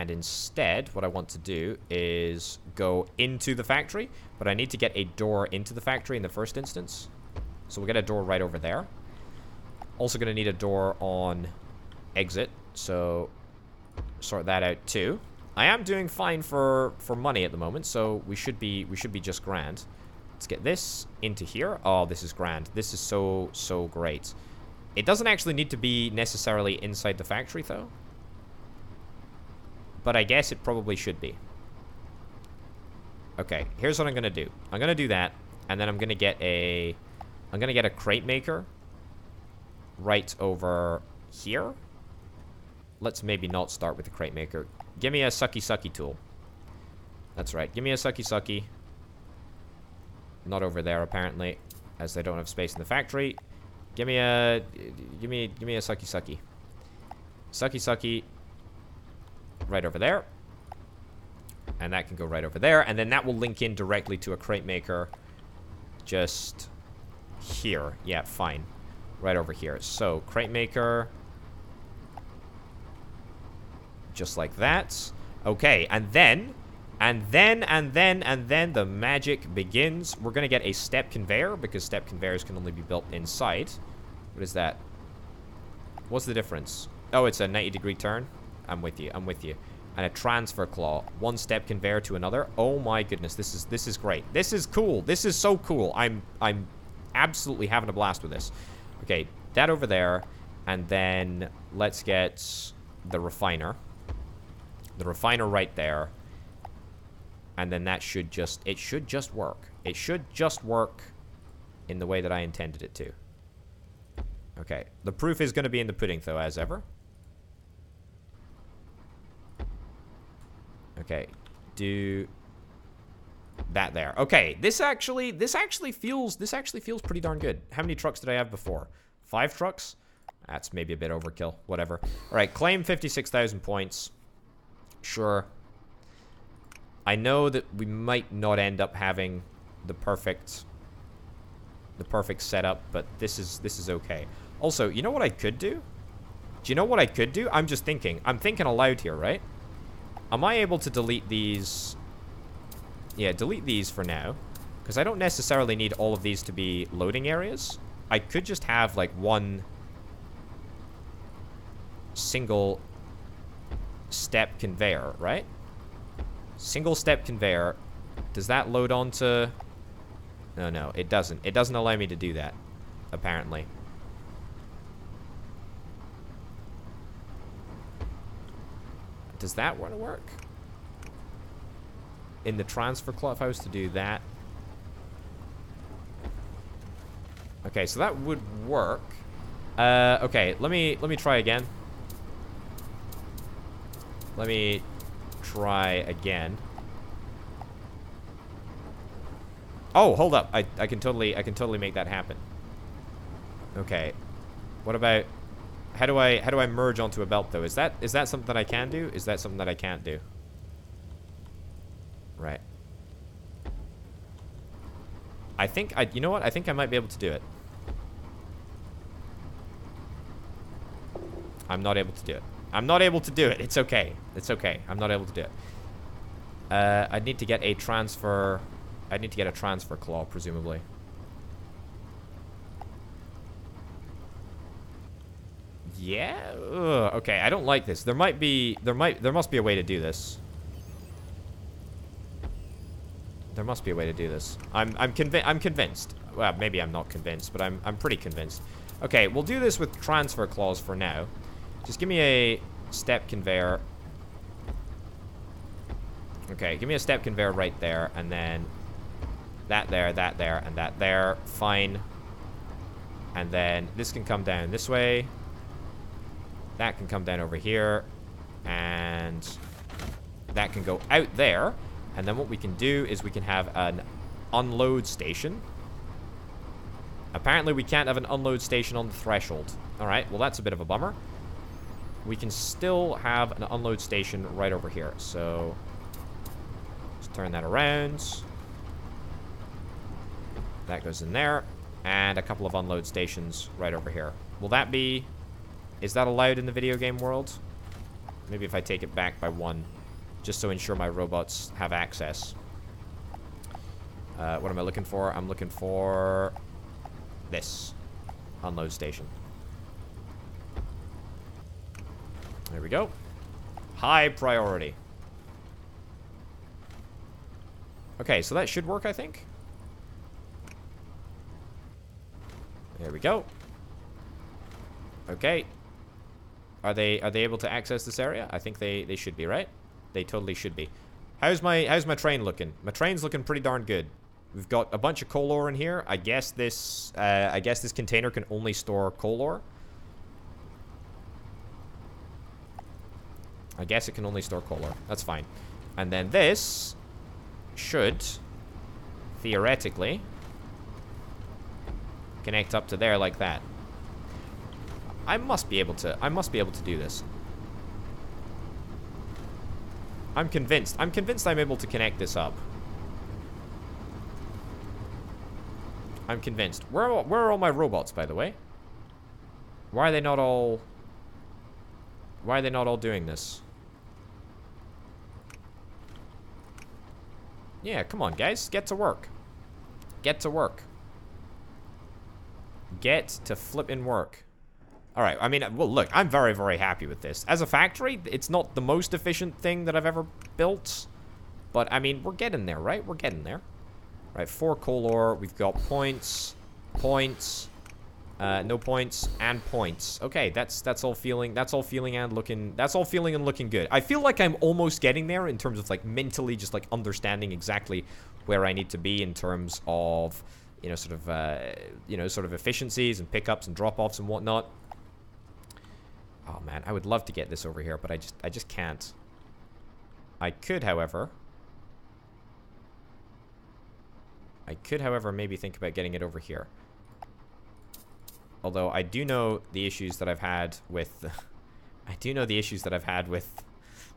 A: And instead, what I want to do is go into the factory. But I need to get a door into the factory in the first instance. So we'll get a door right over there. Also going to need a door on exit. So sort that out too. I am doing fine for money at the moment, so we should be just grand. Let's get this into here. Oh, this is grand. This is so great. It doesn't actually need to be necessarily inside the factory though. But I guess it probably should be. Okay, here's what I'm gonna do. I'm gonna do that, and then I'm gonna get a crate maker right over here. Let's maybe not start with the crate maker. Give me a sucky tool. That's right. Give me a sucky. Not over there apparently, as they don't have space in the factory. Give me a sucky. Sucky. Right over there. And that can go right over there. And then that will link in directly to a crate maker just here. Yeah, fine. Right over here. So, crate maker. Just like that. Okay, and then the magic begins. We're going to get a step conveyor, because step conveyors can only be built inside. What is that? What's the difference? Oh, it's a 90-degree turn. I'm with you. And a transfer claw. One step conveyor to another. Oh my goodness, this is great. This is cool. This is so cool. I'm absolutely having a blast with this. Okay, that over there, and then let's get the refiner. The refiner right there. And then that should just work. It should just work in the way that I intended it to. Okay, the proof is going to be in the pudding though, as ever. Okay, do that there. Okay, this actually feels pretty darn good. How many trucks did I have before? 5 trucks? That's maybe a bit overkill. Whatever. All right, claim 56,000 points. Sure. I know that we might not end up having the perfect setup, but this is okay. Also, you know what I could do? Do you know what I could do? I'm just thinking. I'm thinking aloud here, right? Am I able to delete these? Yeah, delete these for now. Because I don't necessarily need all of these to be loading areas. I could just have, like, one single step conveyor, right? Single step conveyor. Does that load onto... No, it doesn't. It doesn't allow me to do that, apparently. Does that want to work? In the transfer claw, if I was to do that. Okay, so that would work. Okay, let me try again. Let me try again. Oh, hold up. I can totally make that happen. Okay. What about... How do I merge onto a belt though? Is that something that I can do? Is that something that I can't do? Right. You know what? I think I might be able to do it. I'm not able to do it. I'm not able to do it. It's okay. It's okay. I'm not able to do it. I need to get a transfer claw, presumably. Yeah. Ugh, okay, I don't like this. There must be a way to do this. There must be a way to do this. I'm convinced. Well, maybe I'm not convinced, but I'm pretty convinced. Okay, we'll do this with transfer claws for now. Just give me a step conveyor. Okay, give me a step conveyor right there, and then that there, and that there. Fine. And then this can come down this way. That can come down over here. And that can go out there. And then what we can do is we can have an unload station. Apparently we can't have an unload station on the threshold. Alright, well that's a bit of a bummer. We can still have an unload station right over here. So let's turn that around. That goes in there. And a couple of unload stations right over here. Will that be... Is that allowed in the video game world? Maybe if I take it back by 1. Just to ensure my robots have access. What am I looking for? I'm looking for this. Unload station. There we go. High priority. Okay, so that should work, I think. There we go. Okay. Are they able to access this area? I think they should be, right? They totally should be. How's my train looking? My train's looking pretty darn good. We've got a bunch of coal ore in here. I guess this container can only store coal ore. I guess it can only store coal ore. That's fine. And then this should theoretically connect up to there like that. I must be able to do this. I'm convinced I'm able to connect this up. I'm convinced. Where are all my robots, by the way? Why are they not all doing this? Yeah, come on, guys. Get to work. Get to work. Get to flippin' work. Alright, I mean, well, look, I'm very, very happy with this. As a factory, it's not the most efficient thing that I've ever built. But, I mean, we're getting there, right? We're getting there. Right, 4 coal ore. We've got points. Points. No points. And points. Okay, that's all feeling and looking good. I feel like I'm almost getting there in terms of, like, mentally just, like, understanding exactly where I need to be in terms of, sort of efficiencies and pickups and drop-offs and whatnot. Oh man, I would love to get this over here, but I just can't. I could, however, maybe think about getting it over here. Although I do know the issues that I've had with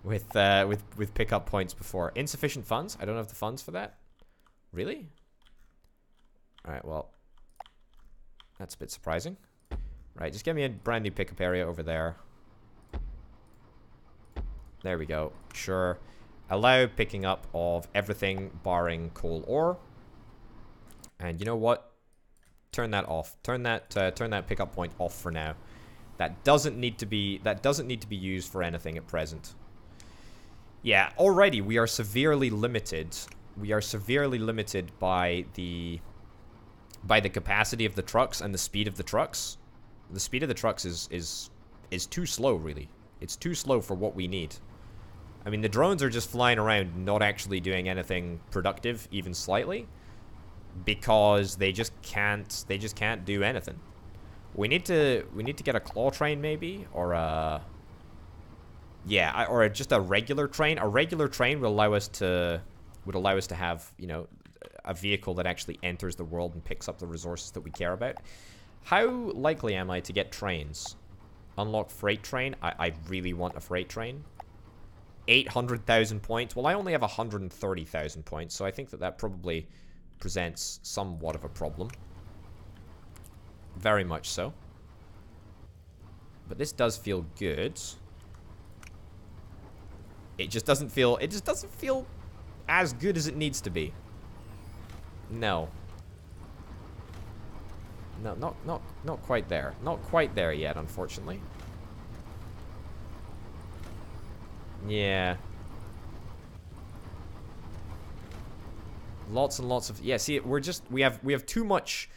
A: with pickup points before. Insufficient funds? I don't have the funds for that. Really? All right, well, that's a bit surprising. Right, just get me a brand new pickup area over there. There we go. Sure. Allow picking up of everything barring coal ore. And you know what? Turn that off. Turn that pickup point off for now. That doesn't need to be used for anything at present. Yeah, already we are severely limited. We are severely limited by the capacity of the trucks and the speed of the trucks. The speed of the trucks is too slow, really. It's too slow for what we need. I mean, the drones are just flying around, not actually doing anything productive, even slightly, because they just can't do anything. We need to get a claw train, maybe, or just a regular train. A regular train would allow us to have, a vehicle that actually enters the world and picks up the resources that we care about. How likely am I to get trains? Unlock freight train. I really want a freight train. 800,000 points. Well, I only have 130,000 points, so I think that probably presents somewhat of a problem. Very much so. But this does feel good. It just doesn't feel as good as it needs to be. No. No, not quite there. Not quite there yet, unfortunately. Yeah. Lots and lots of, yeah, see, we have too much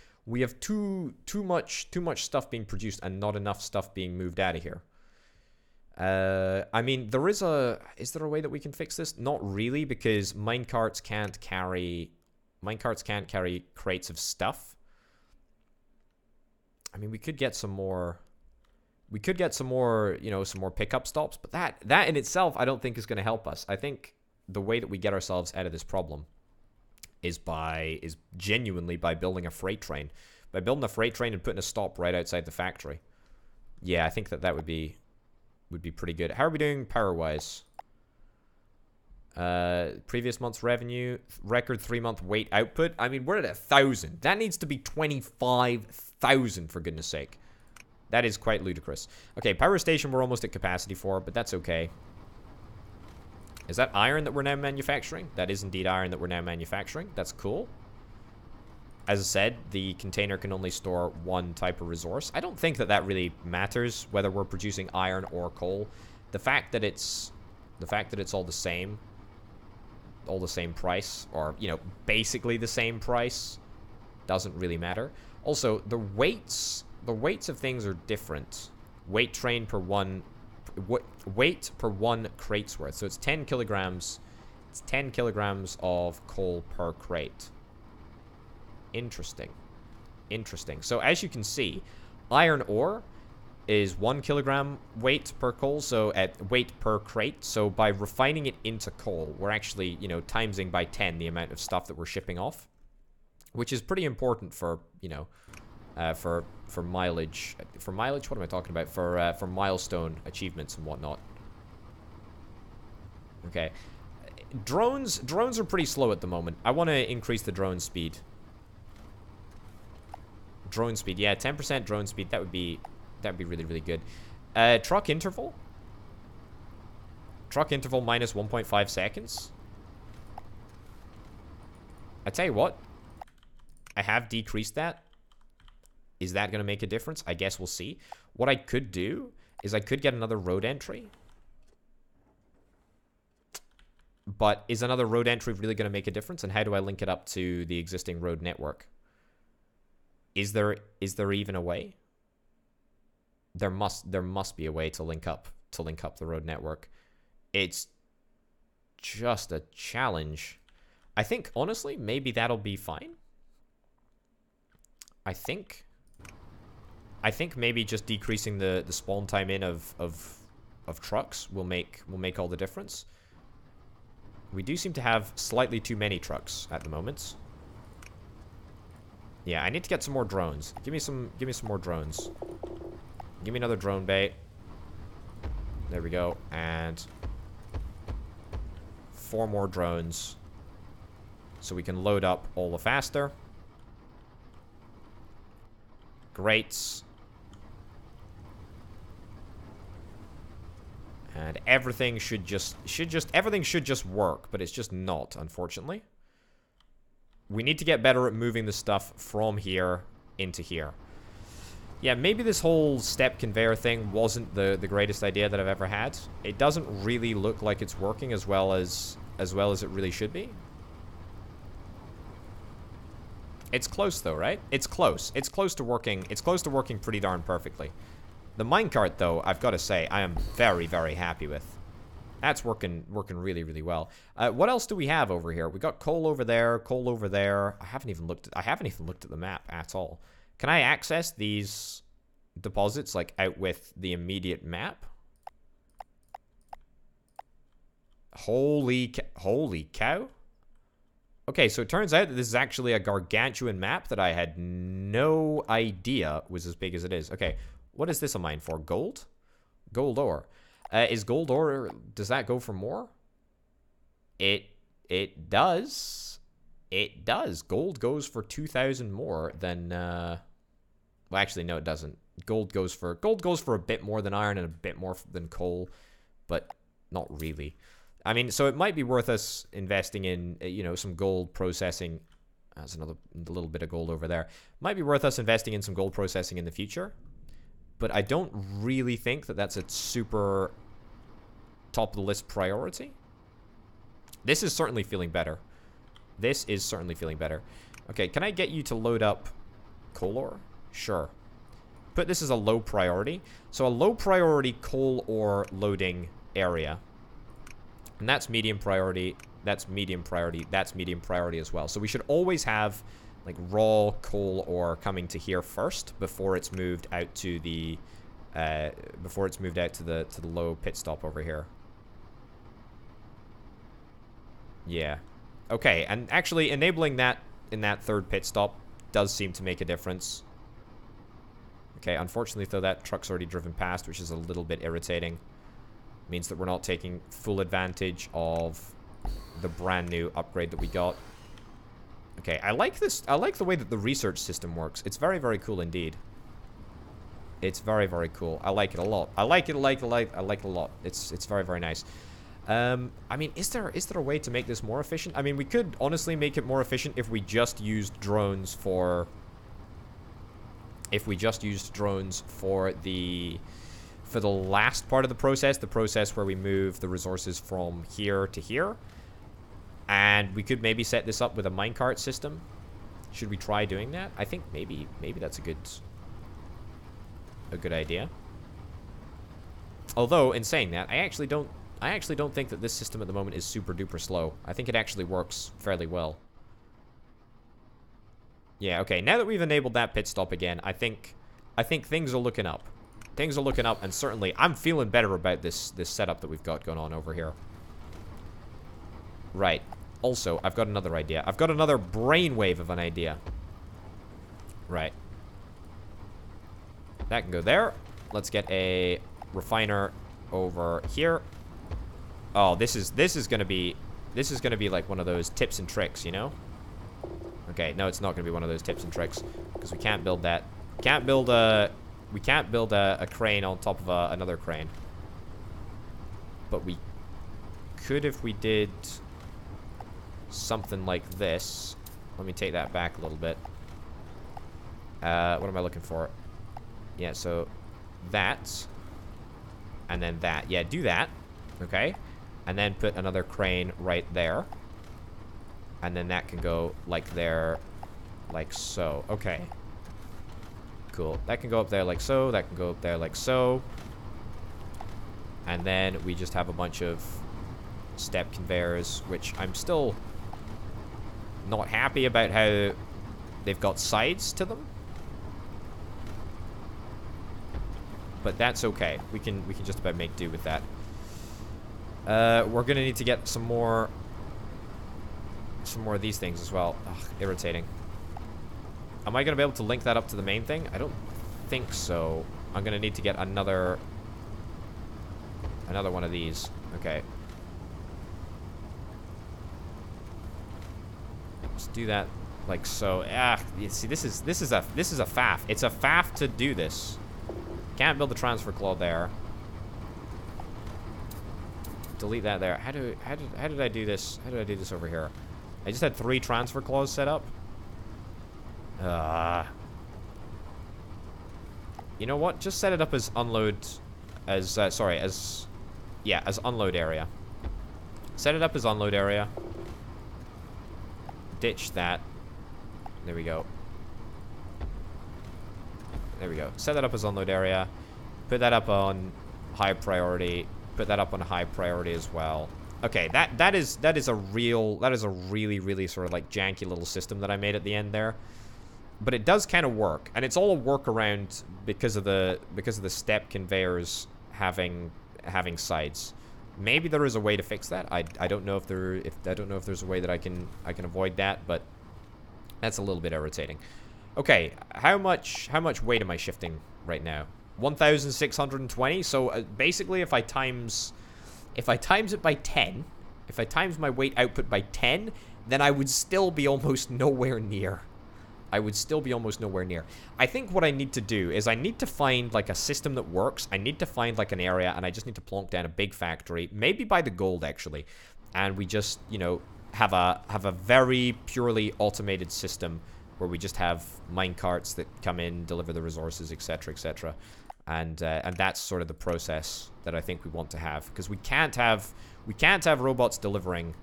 A: too much stuff being produced and not enough stuff being moved out of here. I mean, is there a way that we can fix this? Not really, because minecarts can't carry crates of stuff. I mean, we could get some more, some more pickup stops, but that in itself, I don't think is going to help us. I think the way that we get ourselves out of this problem is genuinely by building a freight train. By building a freight train and putting a stop right outside the factory. Yeah, I think that would be pretty good. How are we doing power-wise? Previous month's revenue, record 3-month weight output. I mean, we're at 1,000. That needs to be 25,000, for goodness sake. That is quite ludicrous. Okay, power station we're almost at capacity for, but that's okay. Is that iron that we're now manufacturing? That is indeed iron that we're now manufacturing. That's cool. As I said, the container can only store one type of resource. I don't think that that really matters whether we're producing iron or coal. The fact that it's all the same price, or, you know, basically the same price, doesn't really matter. Also, the weights of things are different. Weight per one crate's worth. So it's 10 kilograms. It's 10 kilograms of coal per crate. Interesting. So as you can see, iron ore is 1 kilogram weight per coal, so at weight per crate. So by refining it into coal, we're actually, you know, timesing by 10 the amount of stuff that we're shipping off, which is pretty important for, you know, for mileage. For mileage, what am I talking about? For milestone achievements and whatnot. Okay, drones are pretty slow at the moment. I want to increase the drone speed. Drone speed, yeah, 10% drone speed. That'd be really, really good. Truck interval minus 1.5 seconds. I tell you what, I have decreased that. Is that going to make a difference? I guess we'll see. What I could do is I could get another road entry. But is another road entry really going to make a difference? And how do I link it up to the existing road network? Is there even a way? There must be a way to link up the road network. It's just a challenge. I think honestly, maybe that'll be fine. I think maybe just decreasing the spawn time in of trucks will make all the difference. We do seem to have slightly too many trucks at the moment. Yeah, I need to get some more drones. Give me some more drones. Give me another drone bay. There we go. And 4 more drones. So we can load up all the faster. Great. And everything should just work, but it's just not, unfortunately. We need to get better at moving the stuff from here into here. Yeah, maybe this whole step conveyor thing wasn't the greatest idea that I've ever had. It doesn't really look like it's working as well as it really should be. It's close though, right? It's close. It's close to working. It's close to working pretty darn perfectly. The minecart though, I've got to say, I am very, very happy with. That's working really, really well. What else do we have over here? We got coal over there, coal over there. I haven't even looked at the map at all. Can I access these deposits like out with the immediate map? Holy cow. Okay, so it turns out that this is actually a gargantuan map that I had no idea was as big as it is. Okay, what is this a mine for? Gold? Gold ore. Is gold ore, does that go for more? It does. It does. Gold goes for 2,000 more than, well, actually, no, it doesn't. Gold goes for a bit more than iron and a bit more than coal, but not really. I mean, so it might be worth us investing in, you know, some gold processing. There's a little bit of gold over there. Might be worth us investing in some gold processing in the future. But I don't really think that that's a super top of the list priority. This is certainly feeling better. This is certainly feeling better. Okay, can I get you to load up coal ore? Sure. Put this as a low priority. So a low priority coal ore loading area. And that's medium priority. That's medium priority. That's medium priority as well. So we should always have like raw coal ore coming to here first before it's moved out to the low pit stop over here. Yeah. Okay, and actually enabling that in that third pit stop does seem to make a difference. Okay, unfortunately though that truck's already driven past, which is a little bit irritating. Means that we're not taking full advantage of the brand new upgrade that we got. Okay, I like this. I like the way that the research system works. It's very, very cool indeed. It's very, very cool. I like it a lot. I like it a lot. It's very, very nice. I mean, is there a way to make this more efficient? I mean, we could honestly make it more efficient if we just used drones for... If we just used drones for the last part of the process where we move the resources from here to here. And we could maybe set this up with a minecart system. Should we try doing that? I think maybe that's a good idea. Although, in saying that, I actually don't think that this system at the moment is super duper slow. I think it actually works fairly well. Yeah, okay, now that we've enabled that pit stop again, I think things are looking up. Things are looking up, and certainly I'm feeling better about this setup that we've got going on over here. Right. Also, I've got another idea. I've got another brainwave of an idea. Right. That can go there. Let's get a refiner over here. Oh, this is gonna be like one of those tips and tricks, you know? Okay, no, it's not gonna be one of those tips and tricks because we can't build that. We can't build a crane on top of another crane. But we could if we did something like this. Let me take that back a little bit. What am I looking for? Yeah, so that. And then that. Yeah, do that. Okay. And then put another crane right there. And then that can go like there, like so. Okay. Cool. That can go up there like so. That can go up there like so. And then we just have a bunch of step conveyors, which I'm still not happy about how they've got sides to them. But that's okay. We can just about make do with that. We're gonna need to get some more of these things as well. Ugh, irritating. Am I gonna be able to link that up to the main thing? I don't think so. I'm gonna need to get another one of these. Okay. Let's do that like so. Ah, you see, this is a faff. It's a faff to do this. Can't build the transfer claw there. Delete that there. How did I do this? How did I do this over here? I just had 3 transfer claws set up. You know what? Just set it up as unload, as unload area. Set it up as unload area. Ditch that. There we go. There we go. Set that up as unload area. Put that up on high priority. Put that up on high priority as well. Okay, that is a really sort of like janky little system that I made at the end there. But it does kind of work, and it's all a workaround because of the step conveyors having sides. Maybe there is a way to fix that. I don't know if there's a way that I can avoid that, but that's a little bit irritating. Okay, how much weight am I shifting right now? 1,620. So basically, if I times it by 10, if I times my weight output by 10, then I would still be almost nowhere near. I think what I need to do is I need to find like a system that works. I need to find like an area, and I just need to plonk down a big factory, maybe by the gold actually, and we just, you know, have a very purely automated system where we just have mine carts that come in, deliver the resources, etc., etc. And that's sort of the process that I think we want to have, because we can't have robots delivering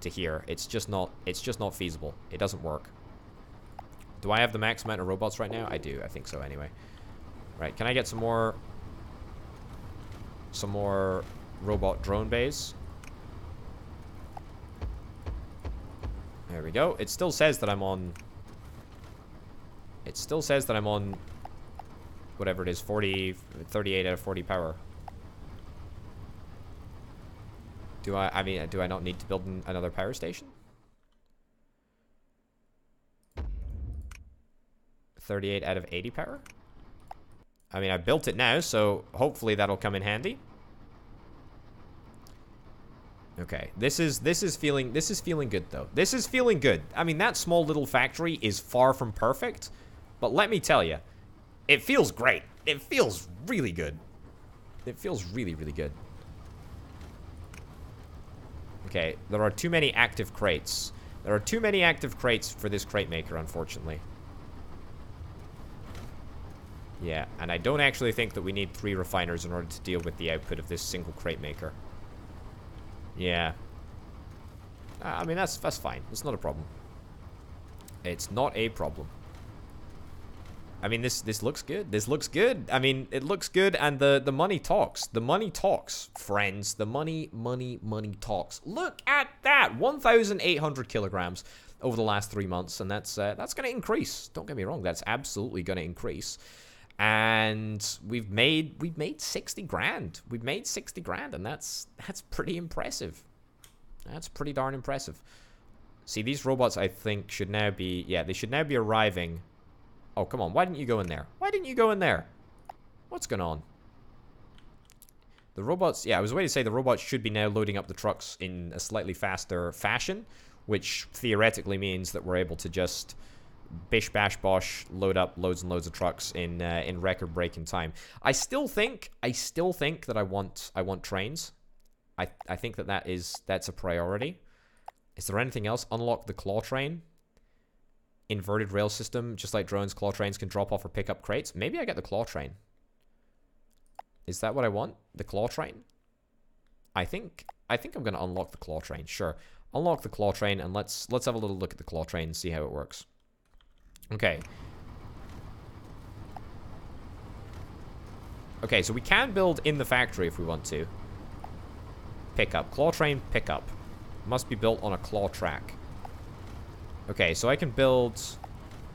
A: to here. It's just not feasible. It doesn't work. Do I have the max amount of robots right now? I do. I think so anyway. Right, can I get some more robot drone bays? There we go. It still says that I'm on whatever it is, 38 out of 40 power. Do I not need to build another power station? 38 out of 80 power? I mean, I built it now, so hopefully that'll come in handy. Okay, this is feeling good though. This is feeling good. I mean, that small little factory is far from perfect, but let me tell you, It feels great. It feels really good. It feels really, really good. Okay, there are too many active crates. There are too many active crates for this crate maker, unfortunately. Yeah, and I don't actually think that we need 3 refiners in order to deal with the output of this single crate maker. Yeah. I mean, that's fine. It's not a problem. It's not a problem. I mean, this looks good. This looks good. I mean, it looks good, and the money talks. The money talks, friends. The money talks. Look at that! 1,800 kilograms over the last 3 months, and that's going to increase. Don't get me wrong. That's absolutely going to increase. And we've made 60 grand. We've made 60 grand, and that's pretty impressive. That's pretty darn impressive. See, these robots, I think, should now be... Yeah, they should now be arriving... Oh, come on. Why didn't you go in there? Why didn't you go in there? What's going on? The robots... Yeah, I was waiting to say the robots should be now loading up the trucks in a slightly faster fashion, which theoretically means that we're able to just bish, bash, bosh, load up loads and loads of trucks in record-breaking time. I still think that I want trains. I think that's a priority. Is there anything else? Unlock the claw train. Inverted rail system, just like drones, claw trains can drop off or pick up crates. Maybe I get the claw train. Is that what I want? The claw train? I think I'm gonna unlock the claw train. Sure. Unlock the claw train, and let's have a little look at the claw train and see how it works. Okay. Okay, so we can build in the factory if we want to. Pickup. Claw train pickup. Must be built on a claw track. Okay, so I can build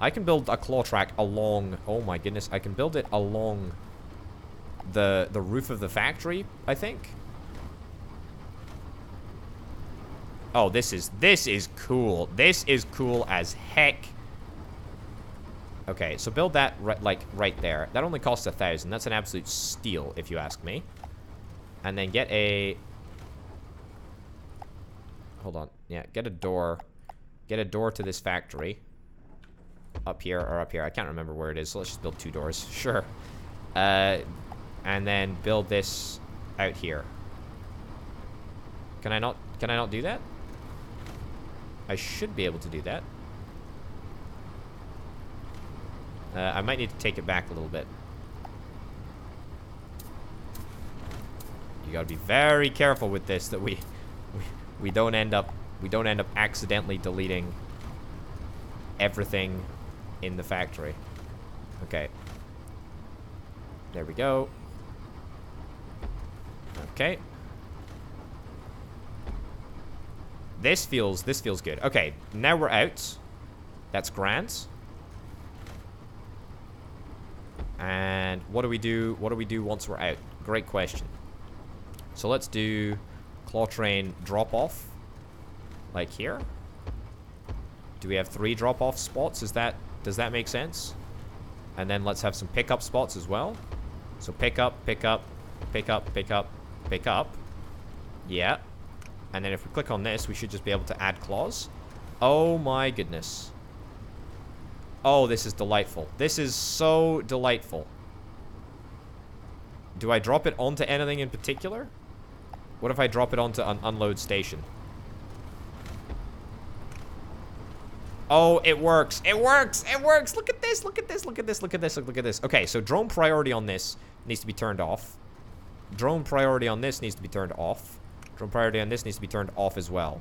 A: a claw track along... Oh my goodness, I can build it along the roof of the factory, I think. Oh, this is cool. This is cool as heck. Okay, so build that right there. That only costs 1,000. That's an absolute steal, if you ask me. And then get a... Hold on. Yeah, get a door. Get a door to this factory. Up here or up here. I can't remember where it is, so let's just build 2 doors. Sure. And then build this out here. Can I not do that? I should be able to do that. I might need to take it back a little bit. You gotta be very careful with this, that we don't end up accidentally deleting everything in the factory. Okay. There we go. Okay. This feels good. Okay, now we're out. That's grand. And what do we do? What do we do once we're out? Great question. So let's do claw train drop off. Like here. Do we have 3 drop off spots? Does that make sense? And then let's have some pickup spots as well. So pick up, pick up, pick up, pick up, pick up. Yeah. And then if we click on this, we should just be able to add claws. Oh my goodness. Oh, this is delightful. This is so delightful. Do I drop it onto anything in particular? What if I drop it onto an unload station? Oh, it works. It works. It works. Look at this. Look at this. Look at this. Look at this. Look at this. Okay, so drone priority on this needs to be turned off. Drone priority on this needs to be turned off. Drone priority on this needs to be turned off as well.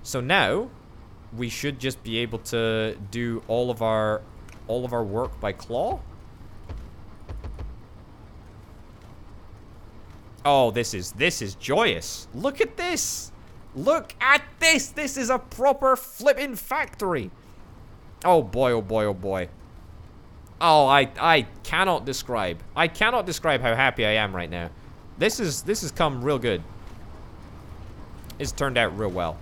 A: So now we should just be able to do all of our work by claw. Oh, this is joyous. Look at this. Look at this. This is a proper flippin' factory. Oh boy, oh boy, oh boy. Oh, I cannot describe. I cannot describe how happy I am right now. This has come real good. It's turned out real well.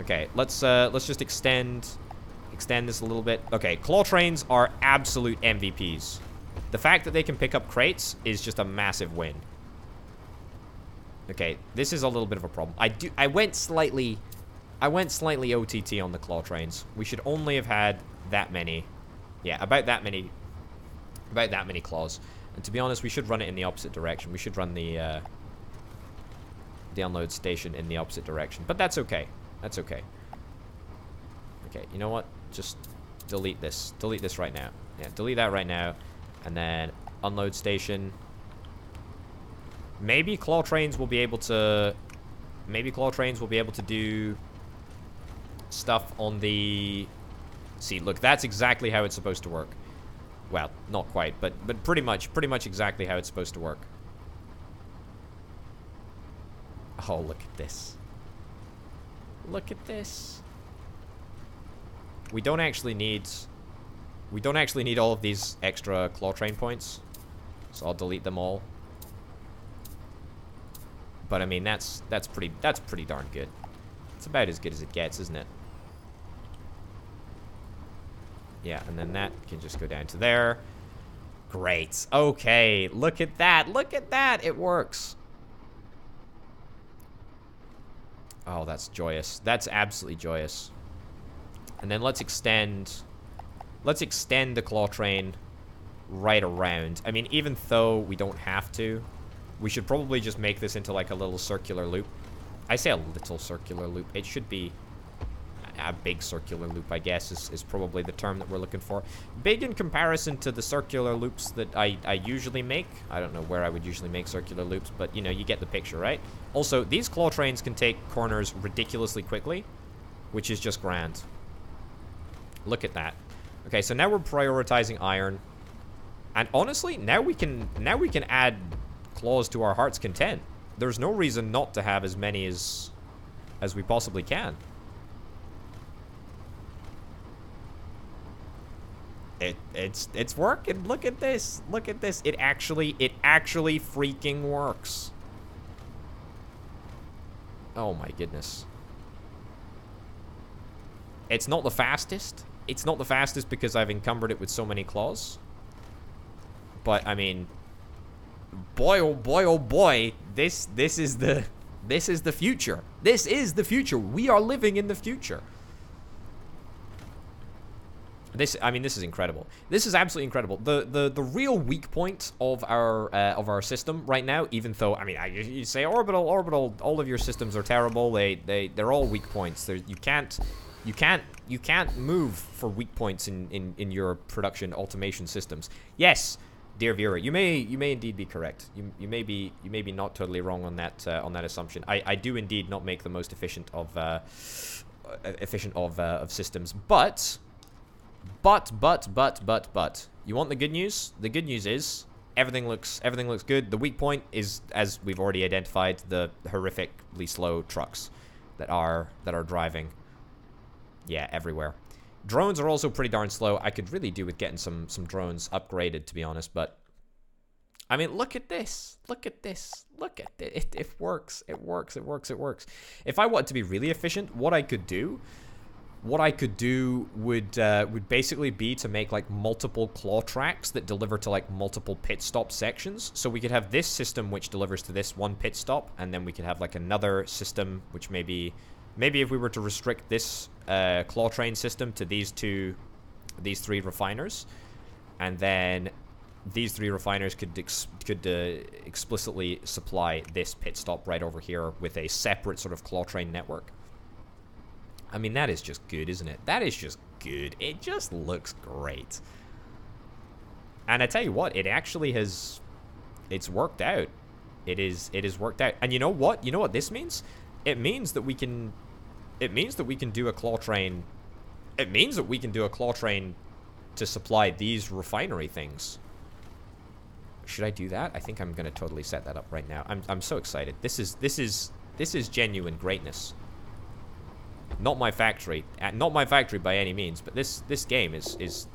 A: Okay, let's just extend this a little bit. Okay, claw trains are absolute MVPs. The fact that they can pick up crates is just a massive win. Okay, this is a little bit of a problem. I went slightly OTT on the claw trains. We should only have had that many. Yeah, about that many About that many claws. And to be honest, we should run it in the opposite direction. We should run the unload station in the opposite direction. But that's okay. That's okay. Okay, you know what? Just delete this. Delete this right now. Yeah, delete that right now. And then unload station. Maybe claw trains will be able to... Maybe claw trains will be able to do stuff on the... See, look, that's exactly how it's supposed to work. Well, not quite, but pretty much exactly how it's supposed to work. Oh, look at this. Look at this. We don't actually need all of these extra claw train points. So I'll delete them all. But I mean, that's pretty darn good. It's about as good as it gets, isn't it? Yeah, and then that can just go down to there. Great. Okay, look at that. Look at that. It works. Oh, that's joyous. That's absolutely joyous. And then let's extend the claw train right around. I mean, even though we don't have to, we should probably just make this into like a little circular loop. I say a little circular loop. It should be a big circular loop, I guess, is probably the term that we're looking for. Big in comparison to the circular loops that I usually make. I don't know where I would usually make circular loops, but, you know, you get the picture, right? Also, these claw trains can take corners ridiculously quickly, which is just grand. Look at that. Okay, so now we're prioritizing iron. And honestly, now we can add claws to our heart's content. There's no reason not to have as many as we possibly can. It's working. Look at this. Look at this. It actually freaking works. Oh my goodness. It's not the fastest. It's not the fastest because I've encumbered it with so many claws. But I mean, boy oh boy oh boy, this is the future. This is the future. We are living in the future. This is incredible. This is absolutely incredible. The real weak point of our system right now, even though, I mean, you say orbital, all of your systems are terrible. They're all weak points. You can't move for weak points in your production automation systems. Yes, dear viewer, you may indeed be correct. You may be not totally wrong on that assumption. I do indeed not make the most efficient of systems, but you want the good news? The good news is everything looks good. The weak point is, as we've already identified, the horrifically slow trucks that are driving, yeah, everywhere. Drones are also pretty darn slow. I could really do with getting some drones upgraded, to be honest, but I mean, look at this. Look at this. Look at it. It works. It works. It works. It works. If I wanted to be really efficient, what I could do would basically be to make like multiple claw tracks that deliver to like multiple pit stop sections. So we could have this system which delivers to this one pit stop, and then we could have like another system which maybe if we were to restrict this claw train system to these three refiners, and then these three refiners could explicitly supply this pit stop right over here with a separate sort of claw train network. I mean, that is just good, isn't it? That is just good. It just looks great. And I tell you what, it actually has... It's worked out. It is worked out. And you know what? You know what this means? It means that we can... It means that we can do a claw train... It means that we can do a claw train to supply these refinery things. Should I do that? I think I'm going to totally set that up right now. I'm so excited. This is genuine greatness. Not my factory. Not my factory by any means, but this game is...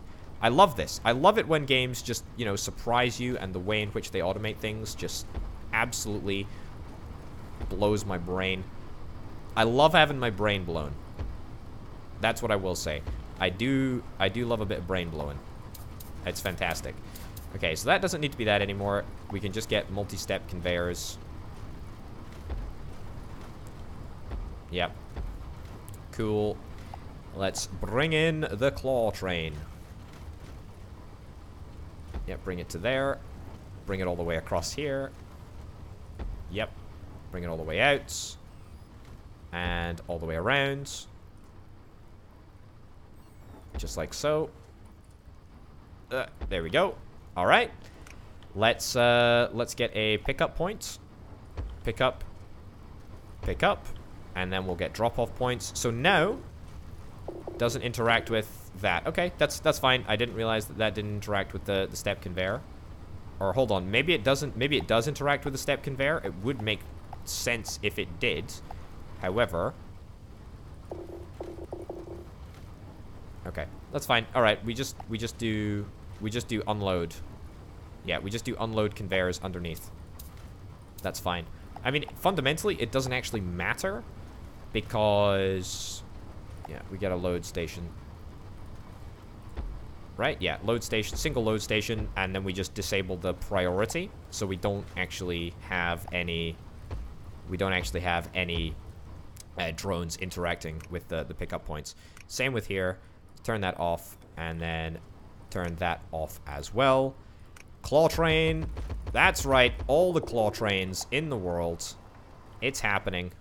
A: I love this. I love it when games just, you know, surprise you, and the way in which they automate things just absolutely blows my brain. I love having my brain blown. That's what I will say. I do love a bit of brain blowing. It's fantastic. Okay, so that doesn't need to be that anymore. We can just get multi-step conveyors. Yep. Cool. Let's bring in the claw train. Yep, bring it to there. Bring it all the way across here. Yep. Bring it all the way out. And all the way around. Just like so. There we go. All right. Let's get a pickup point. Pick up. Pick up. And then we'll get drop-off points. So now, doesn't interact with that. Okay, that's fine. I didn't realize that didn't interact with the step conveyor. Or hold on, maybe it doesn't. Maybe it does interact with the step conveyor. It would make sense if it did. However, okay, that's fine. All right, we just do unload. Yeah, we just do unload conveyors underneath. That's fine. I mean, fundamentally, it doesn't actually matter because, yeah, we get a load station. Right? Yeah, load station, single load station, and then we just disable the priority, so we don't actually have any. We don't actually have any drones interacting with the pickup points. Same with here. Turn that off, and then turn that off as well. Claw train. That's right. All the claw trains in the world. It's happening.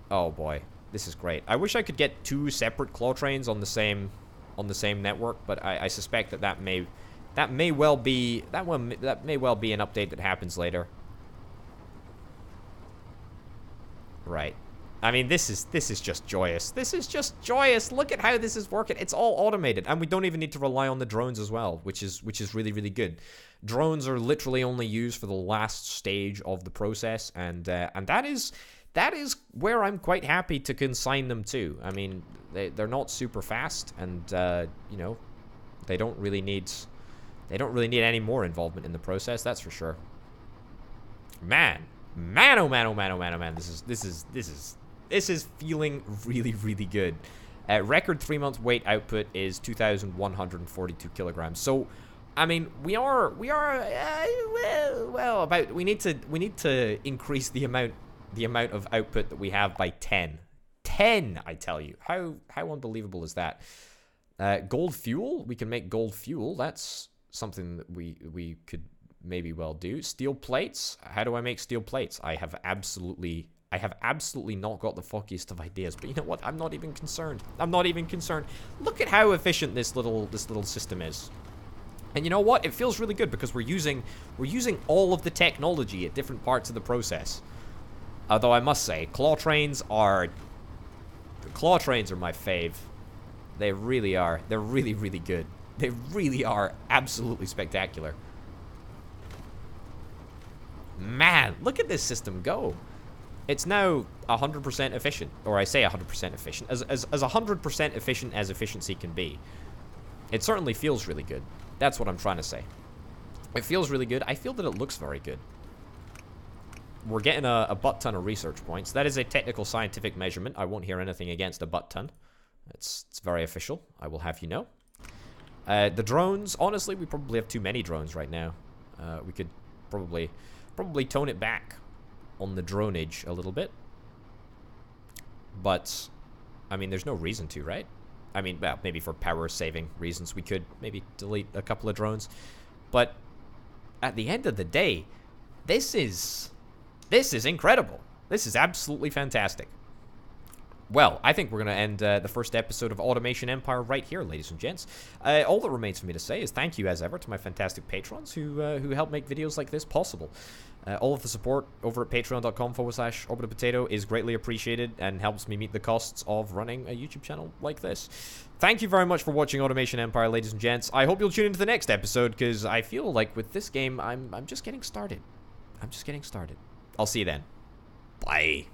A: Oh boy, this is great. I wish I could get 2 separate claw trains on the same network, but I suspect that may well be an update that happens later. Right. I mean, this is just joyous. This is just joyous. Look at how this is working. It's all automated, and we don't even need to rely on the drones as well, which is really, really good. Drones are literally only used for the last stage of the process, and that is where I'm quite happy to consign them to. I mean, they're not super fast, and you know, they don't really need any more involvement in the process. That's for sure. Man, oh man. This is feeling really, really good. Record 3-month weight output is 2,142 kilograms. So, I mean, we need to increase the amount of output that we have by 10. 10, I tell you. How unbelievable is that? Gold fuel. We can make gold fuel. That's something that we could maybe well do. Steel plates. How do I make steel plates? I have absolutely not got the fuckiest of ideas, but you know what? I'm not even concerned. Look at how efficient this little system is. And you know what? It feels really good because we're using all of the technology at different parts of the process. Although I must say, claw trains are my fave. They really are. They're really, really good. They really are absolutely spectacular. Man, look at this system go. It's now 100% efficient, or I say 100% efficient, as 100% efficient as efficiency can be. It certainly feels really good. That's what I'm trying to say. It feels really good. I feel that it looks very good. We're getting a butt ton of research points. That is a technical scientific measurement. I won't hear anything against a butt ton. It's very official, I will have you know. The drones, honestly, we probably have too many drones right now. We could probably tone it back on the dronage a little bit. But, I mean, there's no reason to, right? I mean, well, maybe for power saving reasons, we could maybe delete a couple of drones. But at the end of the day, this is incredible. This is absolutely fantastic. Well, I think we're going to end the first episode of Automation Empire right here, ladies and gents. All that remains for me to say is thank you, as ever, to my fantastic patrons who help make videos like this possible. All of the support over at patreon.com/orbitapotato is greatly appreciated and helps me meet the costs of running a YouTube channel like this. Thank you very much for watching Automation Empire, ladies and gents. I hope you'll tune into the next episode, because I feel like with this game, I'm just getting started. I'll see you then. Bye.